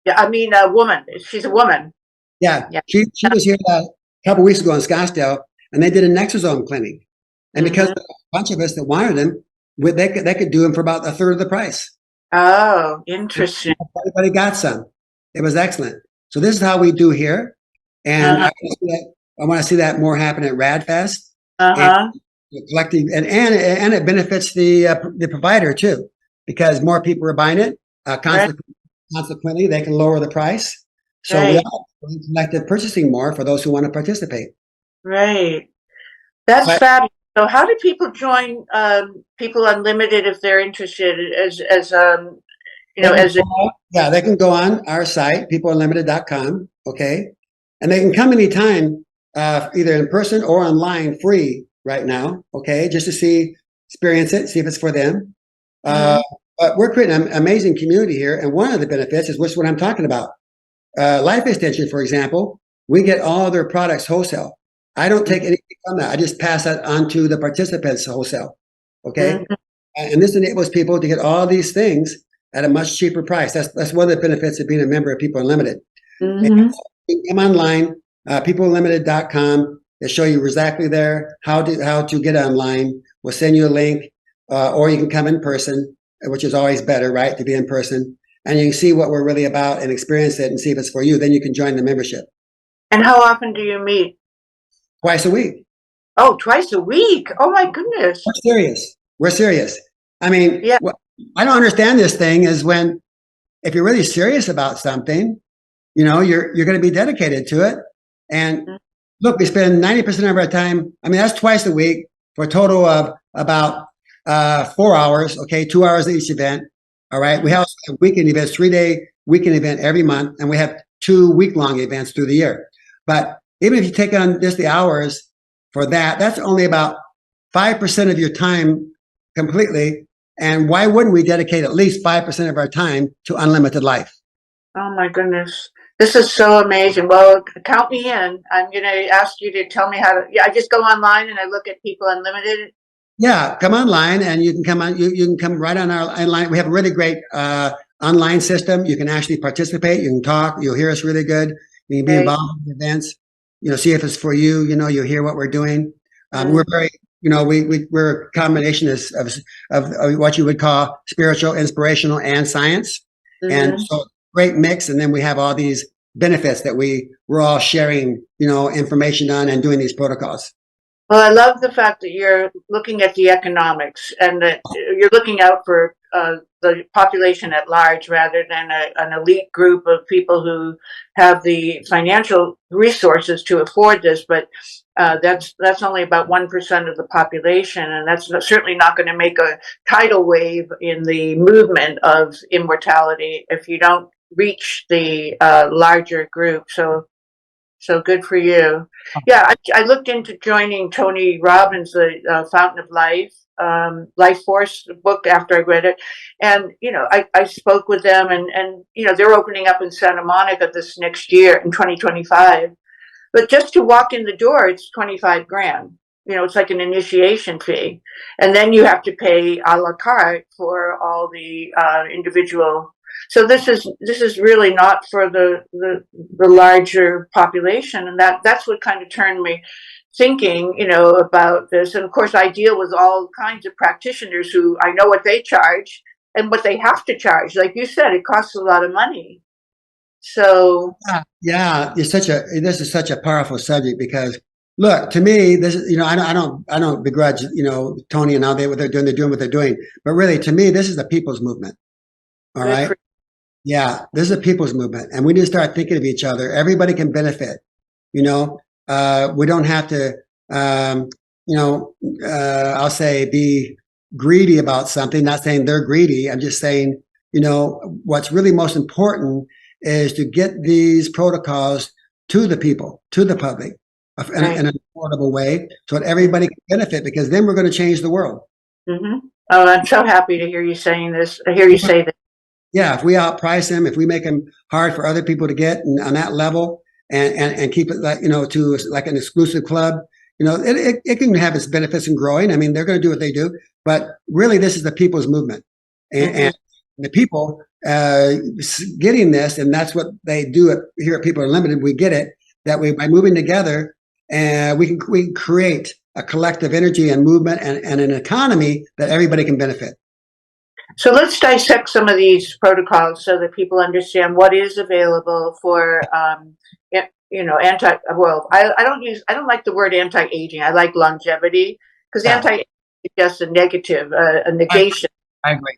Yeah, I mean a woman. She's a woman. Yeah. She was here a couple of weeks ago in Scottsdale, and they did an exosome clinic. And because a bunch of us that wanted them, they could do them for about a third of the price. Oh, interesting. Everybody got some. It was excellent. So this is how we do here. And I want to see that more happen at RadFest. And collecting, and it benefits the provider too, because more people are buying it. Consequently, they can lower the price. So we are collective purchasing more for those who want to participate. Right. That's fabulous. So how do people join People Unlimited if they're interested Yeah, they can go on our site, peopleunlimited.com, okay? And they can come anytime, either in person or online, free right now, okay? Just to experience it, see if it's for them. But we're creating an amazing community here, and one of the benefits is what I'm talking about. Life Extension, for example, we get all their products wholesale. I don't take anything from that. I just pass that on to the participants wholesale, okay? And this enables people to get all these things at a much cheaper price. That's one of the benefits of being a member of People Unlimited. And come online, peopleunlimited.com. They show you exactly there how to get online. We'll send you a link, or you can come in person, which is always better, right? To be in person, and you can see what we're really about and experience it and see if it's for you. Then you can join the membership. And how often do you meet? Twice a week. Oh, twice a week. Oh my goodness. We're serious. I mean, I don't understand this thing is if you're really serious about something, you're going to be dedicated to it. And look, we spend 90% of our time. I mean, that's twice a week for a total of about 4 hours. Okay. 2 hours at each event. All right. We have weekend events, 3-day weekend event every month. And we have 2 week-long events through the year. But even if you take on just the hours for that, that's only about 5% of your time completely. And why wouldn't we dedicate at least 5% of our time to unlimited life? Oh my goodness. This is so amazing. Well, count me in. I'm going to ask you to tell me how to, I just go online and I look at People Unlimited. Yeah, come online and you can come on, you can come right on our online. We have a really great online system. You can actually participate. You can talk. You'll hear us really good. You can be involved in events, see if it's for you, you'll hear what we're doing. We're very we're a combination of what you would call spiritual, inspirational, and science. Mm-hmm. And so great mix. And then we have all these benefits that we're all sharing, information on and doing these protocols. Well, I love the fact that you're looking at the economics and that you're looking out for the population at large rather than an elite group of people who have the financial resources to afford this. But that's only about 1% of the population, and that's certainly not going to make a tidal wave in the movement of immortality if you don't reach the larger group. So good for you. Yeah, I looked into joining Tony Robbins, the Fountain of Life, Life Force book after I read it. And, I spoke with them and, they're opening up in Santa Monica this next year in 2025. But just to walk in the door, it's 25 grand. It's like an initiation fee. And then you have to pay a la carte for all the individual. So this is really not for the larger population, and that's what kind of turned me thinking, about this. And of course, I deal with all kinds of practitioners who I know what they charge and what they have to charge. Like you said, it costs a lot of money. So yeah, this is such a powerful subject because look, to me, this is, I don't begrudge, Tony and all what they're doing what they're doing, but really, to me, this is the people's movement. All right. Yeah, this is a people's movement, and we need to start thinking of each other. Everybody can benefit. We don't have to, I'll say, be greedy about something. Not saying they're greedy. I'm just saying, what's really most important is to get these protocols to the people, to the public, in an affordable way, so that everybody can benefit. Because then we're going to change the world. Mm-hmm. Oh, I'm so happy to hear you saying this. I hear you say that. Yeah, if we outprice them, if we make them hard for other people to get on that level, and keep it like to like an exclusive club, it can have its benefits in growing. I mean, they're going to do what they do, but really, this is the people's movement, and the people getting this, and that's what they do here at People Unlimited. We get it that way by moving together, and we can create a collective energy and movement and an economy that everybody can benefit. So let's dissect some of these protocols so that people understand what is available for, well, I don't like the word anti-aging. I like longevity because anti-aging is just a negative, a negation. I agree.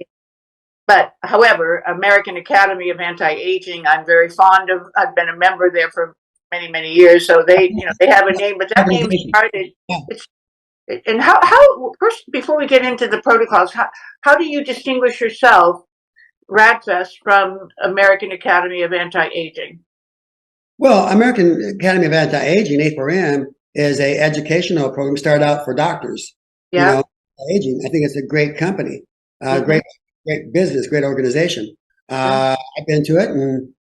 But however, American Academy of Anti-Aging, I'm very fond of. I've been a member there for many, many years. So they have a name, but that name started. And how first, before we get into the protocols, how do you distinguish yourself, Radfest, from American Academy of Anti-Aging? Well, American Academy of Anti-Aging, A4M, is a educational program started out for doctors. Yeah. Aging. I think it's a great company, great business, great organization. I've been to it,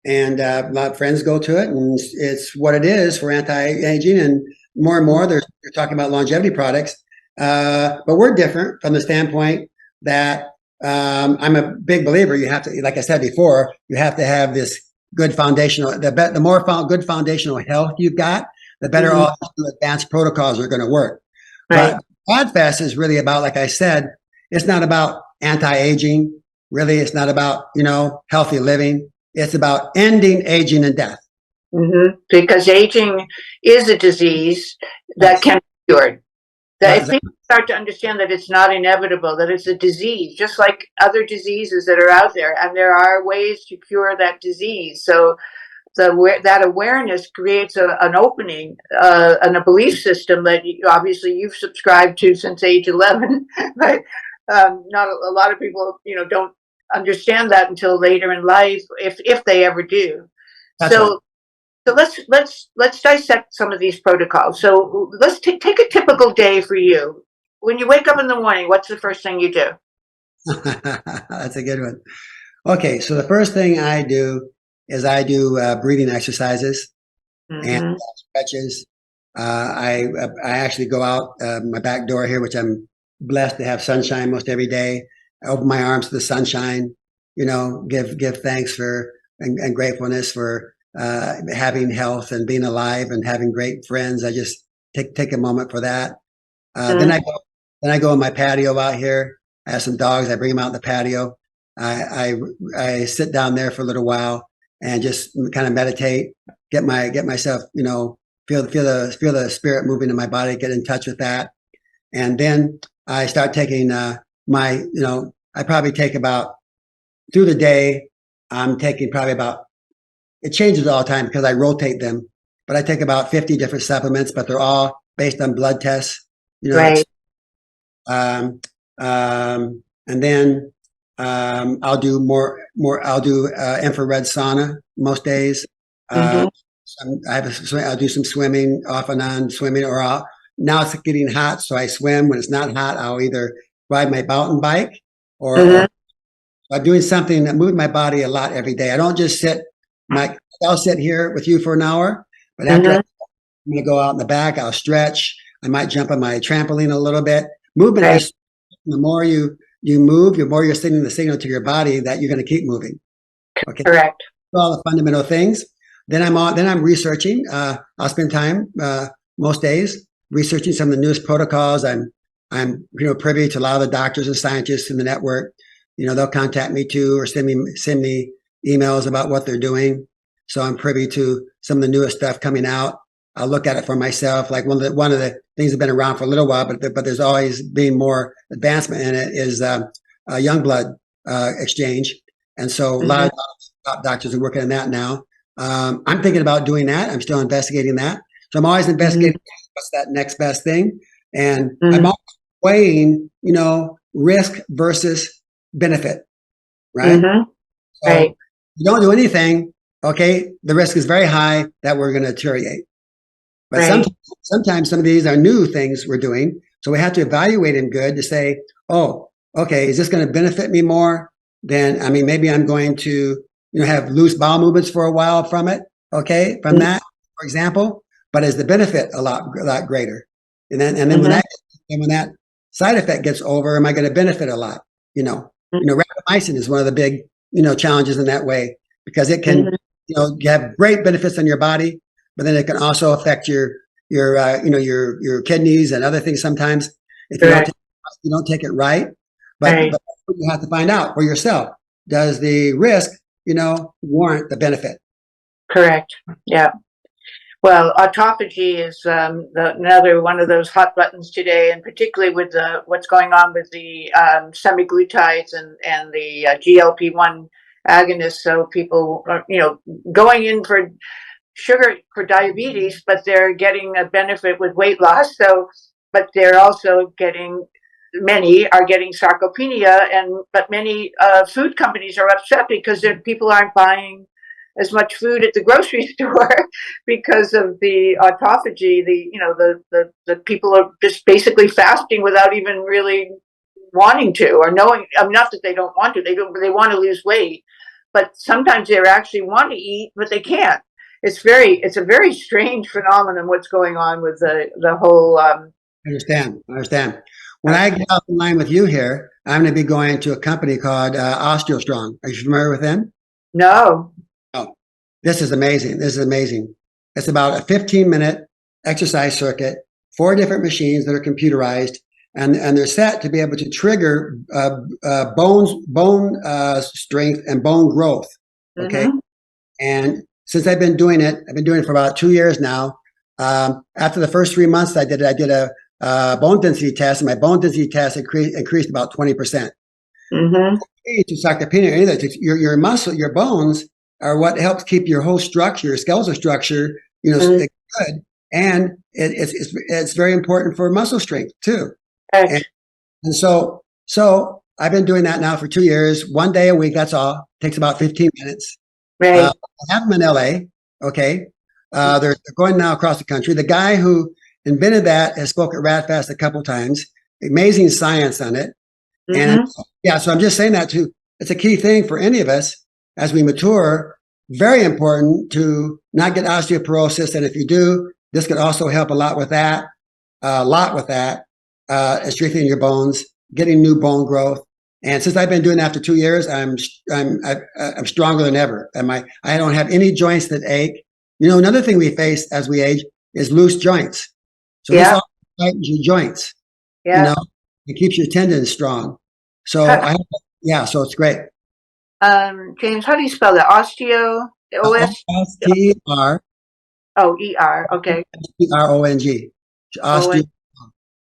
and a lot of friends go to it, and it's what it is for anti-aging. And more, they're talking about longevity products. But we're different from the standpoint that I'm a big believer. You have to, like I said before, you have to have this good foundational. The more good foundational health you've got, the better all the advanced protocols are going to work. Right. But PodFest is really about, like I said, it's not about anti-aging. Really, it's not about healthy living. It's about ending aging and death. Mm-hmm. Because aging is a disease that can be cured. That if people start to understand that it's not inevitable, that it's a disease, just like other diseases that are out there, and there are ways to cure that disease. So that awareness creates an opening and a belief system that obviously you've subscribed to since age 11, but not a lot of people, don't understand that until later in life, if they ever do. That's right. So let's dissect some of these protocols. So let's take a typical day for you. When you wake up in the morning, what's the first thing you do? That's a good one. Okay, so the first thing I do is I do breathing exercises and stretches. I actually go out my back door here, which I'm blessed to have sunshine most every day. I open my arms to the sunshine. Give thanks for and gratefulness for having health and being alive and having great friends. I just take a moment for that. Then I go on my patio out here. I have some dogs. I bring them out in the patio. I sit down there for a little while and just kind of meditate, get myself, feel the spirit moving in my body, get in touch with that. And then I start taking I probably take about through the day. I'm taking probably about, it changes all the time because I rotate them, but I take about 50 different supplements, but they're all based on blood tests, Right. And then I'll do I'll do infrared sauna most days. Mm-hmm. I'll do some swimming off and on swimming, now it's getting hot, so I swim. When it's not hot, I'll either ride my mountain bike or I'm doing something that moves my body a lot every day. I don't just sit. I'll sit here with you for an hour, but after I'm going to go out in the back, I'll stretch. I might jump on my trampoline a little bit. Movement is, the more you move, the more you're sending the signal to your body that you're going to keep moving. Okay. Correct. All the fundamental things. Then I'm researching. I'll spend time most days researching some of the newest protocols. I'm privy to a lot of the doctors and scientists in the network. They'll contact me too, or send me emails about what they're doing. So I'm privy to some of the newest stuff coming out. I'll look at it for myself. Like one of the things that's been around for a little while, but there's always been more advancement in it is young blood exchange. And so a lot of top doctors are working on that now. I'm thinking about doing that. I'm still investigating that. So I'm always investigating what's that next best thing. And I'm always weighing, risk versus benefit, right? So Right. you don't do anything, okay, the risk is very high that we're going to deteriorate. But sometimes some of these are new things we're doing. So we have to evaluate them good to say, oh, okay, is this going to benefit me more? Then, maybe I'm going to, have loose bowel movements for a while from it. Okay. From that, for example, but is the benefit a lot greater? And then when that side effect gets over, am I going to benefit a lot? Rapamycin is one of the big, challenges in that way, because it can, you have great benefits on your body, but then it can also affect your kidneys and other things sometimes if you don't take it right. But you have to find out for yourself, does the risk, warrant the benefit? Correct. Yeah. Well, autophagy is another one of those hot buttons today, and particularly with what's going on with the semaglutides and the GLP-1 agonists. So people are, going in for sugar for diabetes, but they're getting a benefit with weight loss. So, but they're also many are getting sarcopenia, but many food companies are upset because people aren't buying as much food at the grocery store because of the autophagy. The people are just basically fasting without even really wanting to, or knowing. Not that they don't want to; they want to lose weight, but sometimes they actually want to eat, but they can't. It's a very strange phenomenon what's going on with the whole. I understand. When I get off the line with you here, I'm going to be going to a company called OsteoStrong. Are you familiar with them? No. Oh, this is amazing. It's about a 15-minute exercise circuit, 4 different machines that are computerized, and they're set to be able to trigger bone strength and bone growth. Okay. And since I've been doing it for about 2 years now. After the first 3 months I did a bone density test, and my bone density test increased about 20%. To sarcopenia, either your muscle, your bones are what helps keep your whole structure, your skeletal structure, good, and it's very important for muscle strength too. And so I've been doing that now for 2 years, 1 day a week. That's all. Takes about 15 minutes. I have them in LA. Okay. They're going now across the country. The guy who invented that has spoke at RadFest a couple times. Amazing science on it. And so I'm just saying that too. It's a key thing for any of us as we mature. Very important to not get osteoporosis. And if you do, this could also help a lot with that. Strengthening your bones, getting new bone growth. And since I've been doing that after 2 years, I'm stronger than ever. I don't have any joints that ache. Another thing we face as we age is loose joints. So this all tightens your joints. You Yeah. know, it keeps your tendons strong. So How, so it's great. James, how do you spell that? Osteo, O-S, Oster, oh, E-R, okay. Strong, Oh, osteo,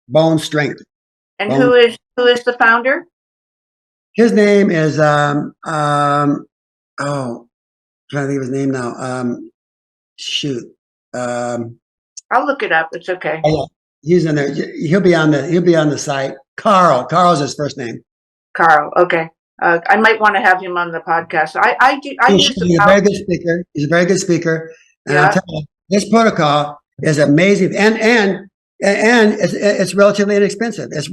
bone strength, and bone. who is the founder? His name is oh, trying to think of his name now. Shoot. Um, I'll look it up. It's okay. oh, yeah, he's in there. He'll be on the site. Carl's his first name. Carl, okay. I might want to have him on the podcast. I use the He's a power. very good speaker. He's a very good speaker, and I'll Yeah. tell you, this protocol is amazing, and it's relatively inexpensive. It's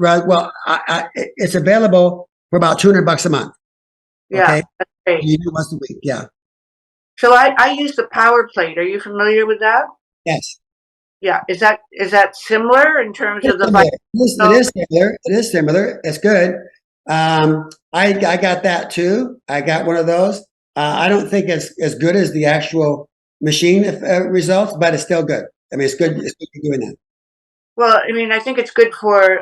available for about $200 a month. Yeah, Okay, that's great. you do once a week. Yeah. So I use the power plate. Are you familiar with that? Yes. Yeah. Is that similar in terms It's of the similar. It vibration? is similar. It is similar. It's good. I got that too. I got one of those. I don't think it's as good as the actual machine results, but it's still good. I mean, it's good. It's good for doing that. Well, I mean, I think it's good for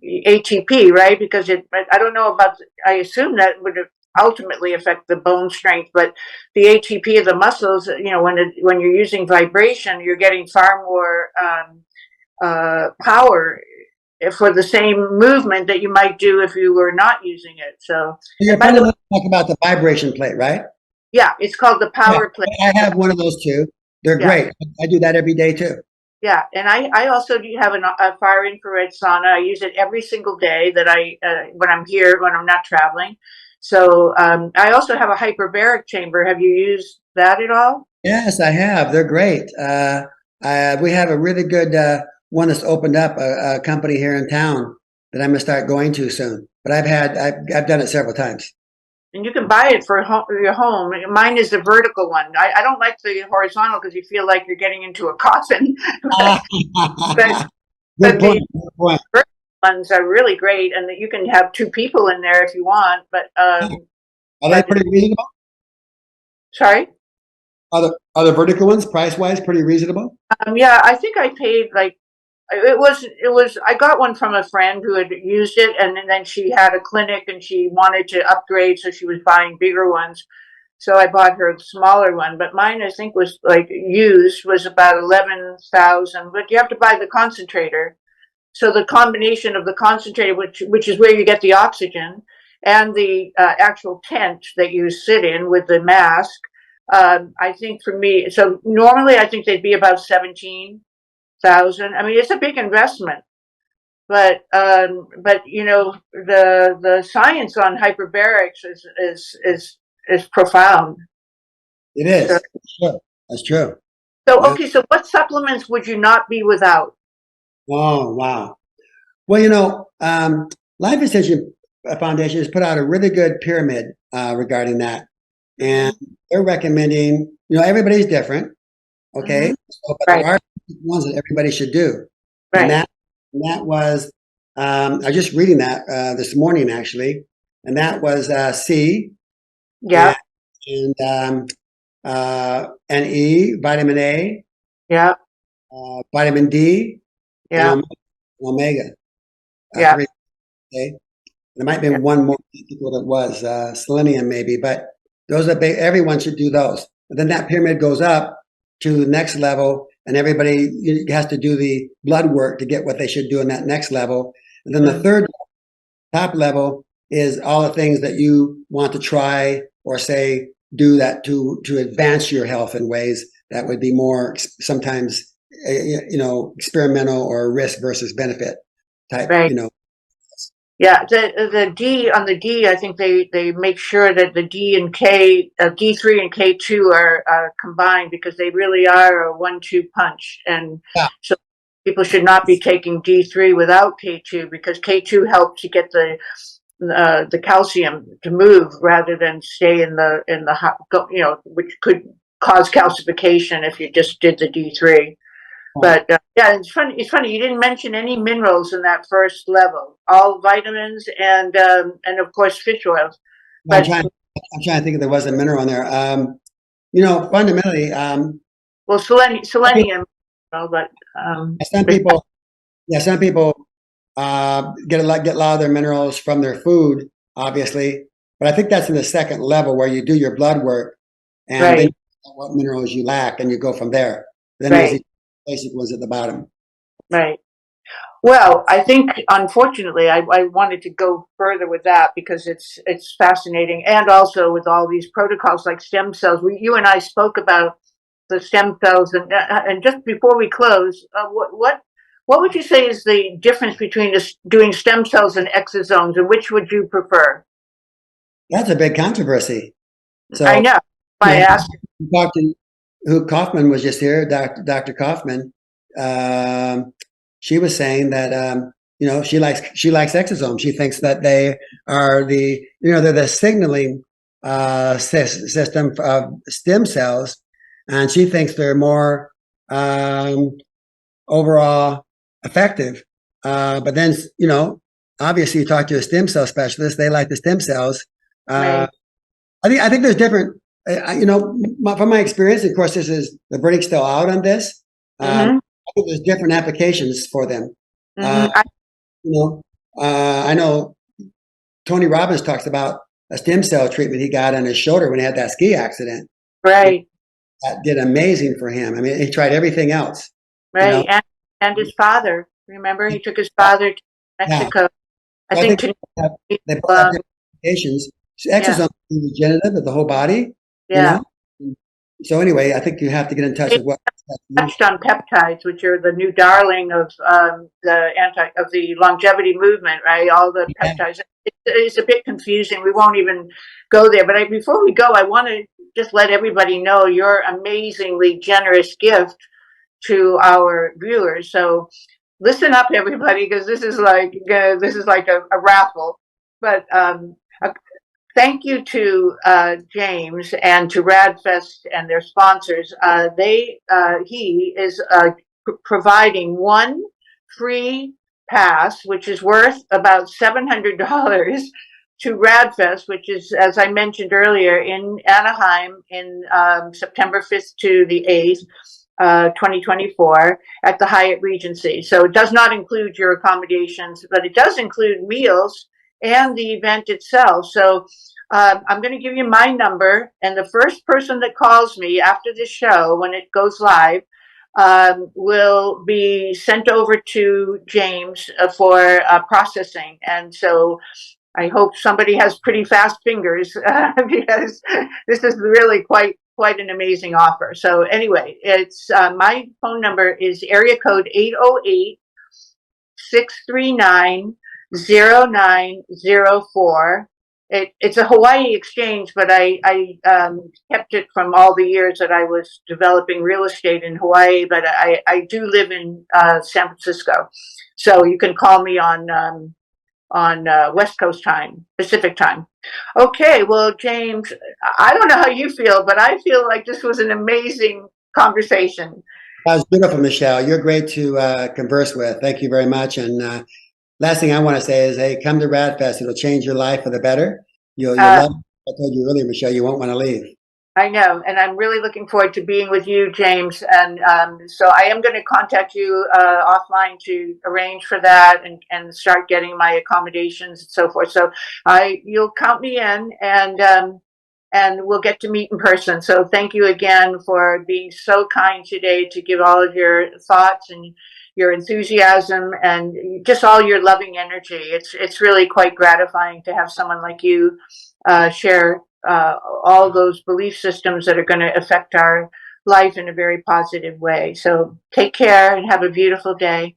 ATP, right? Because I don't know about. I assume that would ultimately affect the bone strength, but the ATP of the muscles, when you're using vibration, you're getting far more power for the same movement that you might do if you were not using it. So, You're and by the way, fundamentally talking about the vibration plate, right? yeah, it's called the Yeah, power plate. I have one of those too. They're Yeah, great. I do that every day too. yeah, and I also do have a far infrared sauna. I use it every single day that when I'm here, when I'm not traveling. So I also have a hyperbaric chamber. Have you used that at all? Yes, I have. They're great. We have a really good one that's opened up a company here in town that I'm going to start going to soon. But I've done it several times. And you can buy it for your home. Mine is the vertical one. I don't like the horizontal because you feel like you're getting into a coffin. but Good but point. the Good point. vertical ones are really great, and that you can have two people in there if you want. Are they But pretty reasonable? sorry. Are the vertical ones price wise pretty reasonable? Yeah, I think I paid like it was I got one from a friend who had used it, and then she had a clinic and she wanted to upgrade, so she was buying bigger ones. So I bought her a smaller one, but mine I think was like used was about 11,000. But you have to buy the concentrator. So the combination of the concentrator, which is where you get the oxygen, and the actual tent that you sit in with the mask. I think for me, so normally I think they'd be about 17,000. I mean, it's a big investment, but the science on hyperbarics is profound. It So, is. Sure. That's true. so Yeah. okay, so what supplements would you not be without? Oh, wow. Well, Life Extension Foundation has put out a really good pyramid regarding that. And Hmm. they're recommending, everybody's different. Okay. Hmm. So, but there Right, are ones that everybody should do. And right. that was, I was just reading that this morning actually. And that was C and, Yeah, and E, vitamin A, yeah, vitamin D, and yeah, omega yeah, 3. Okay. There might be yeah. one more, I think what it was, selenium maybe, but those are big, everyone should do those. But then that pyramid goes up to the next level, and everybody has to do the blood work to get what they should do in that next level. And then the Mm. third top level is all the things that you want to try or say do that to advance your health in ways that would be more sometimes experimental or risk versus benefit type. Right. Yeah, the D on the D, I think they make sure that the D and K, D3 and K2 are combined because they really are a 1-2 punch, and Yeah. so people should not be taking D3 without K2 because K2 helps you get the calcium to move rather than stay in the hot, which could cause calcification if you just did the D3. But yeah, it's funny. It's funny you didn't mention any minerals in that first level. All vitamins and of course fish oils. No, But I'm trying to think if there was a mineral in there. Fundamentally, well, selenium. But some people, yeah, some people. get a lot of their minerals from their food, obviously. But I think that's in the second level where you do your blood work and then Right. you find out what minerals you lack and you go from there. Then there's Right. the basic ones at the bottom. Right. Well, I think unfortunately I wanted to go further with that because it's fascinating, and also with all these protocols like stem cells. You and I spoke about the stem cells, and just before we close, what would you say is the difference between doing stem cells and exosomes, and which would you prefer? That's a big controversy. I So, know. you I know, asked. Dr. who Kaufman was just here, Dr. Kaufman. Um, she was saying that she likes exosomes. She thinks that they are they're the signaling system of stem cells, and she thinks they're more overall effective. But then obviously, you talk to a stem cell specialist; they like the stem cells. Uh, Right. I think there's different. From my experience, of course, this is the verdict's still out on this. Mm-hmm. I think there's different applications for them. Uh, Mm-hmm. you know, I know Tony Robbins talks about a stem cell treatment he got on his shoulder when he had that ski accident. Right. That did amazing for him. I mean, he tried everything else. You know, Right. And his father. Remember, he took his father to yeah. Mexico. I So I think think to they both have um, different applications. So yeah, exosomes are regenerative of the whole body. You yeah. know. So anyway, I think you have to get in touch They with what. touched on peptides, which are the new darling of the longevity movement, right? All the peptides. It's a bit confusing. We won't even go there. But before we go, I want to just let everybody know your amazingly generous gift to our viewers. So listen up, everybody, because this is like a raffle. But thank you to James and to Radfest and their sponsors. He is providing one free pass, which is worth about $700 to Radfest, which is, as I mentioned earlier, in Anaheim in September 5th to the 8th. 2024 at the Hyatt Regency. So it does not include your accommodations, but it does include meals and the event itself. So I'm going to give you my number, and the first person that calls me after this show, when it goes live, will be sent over to James for processing. And so I hope somebody has pretty fast fingers because this is really quite an amazing offer. So anyway, it's my phone number is area code 808-639-0904. It's a Hawaii exchange, but I kept it from all the years that I was developing real estate in Hawaii. But I do live in San Francisco, so you can call me on West Coast time, Pacific time. Okay, well, James, I don't know how you feel, but I feel like this was an amazing conversation. That was beautiful, Michelle. You're great to converse with. Thank you very much. And last thing I want to say is, hey, come to Radfest. It'll change your life for the better. You'll Uh, love. I told you earlier, Michelle. You won't want to leave. I know, and I'm really looking forward to being with you, James. And so I am going to contact you offline to arrange for that and start getting my accommodations and so forth. So you'll count me in, and we'll get to meet in person. So thank you again for being so kind today to give all of your thoughts and your enthusiasm and just all your loving energy. It's really quite gratifying to have someone like you share all those belief systems that are going to affect our life in a very positive way. So take care and have a beautiful day.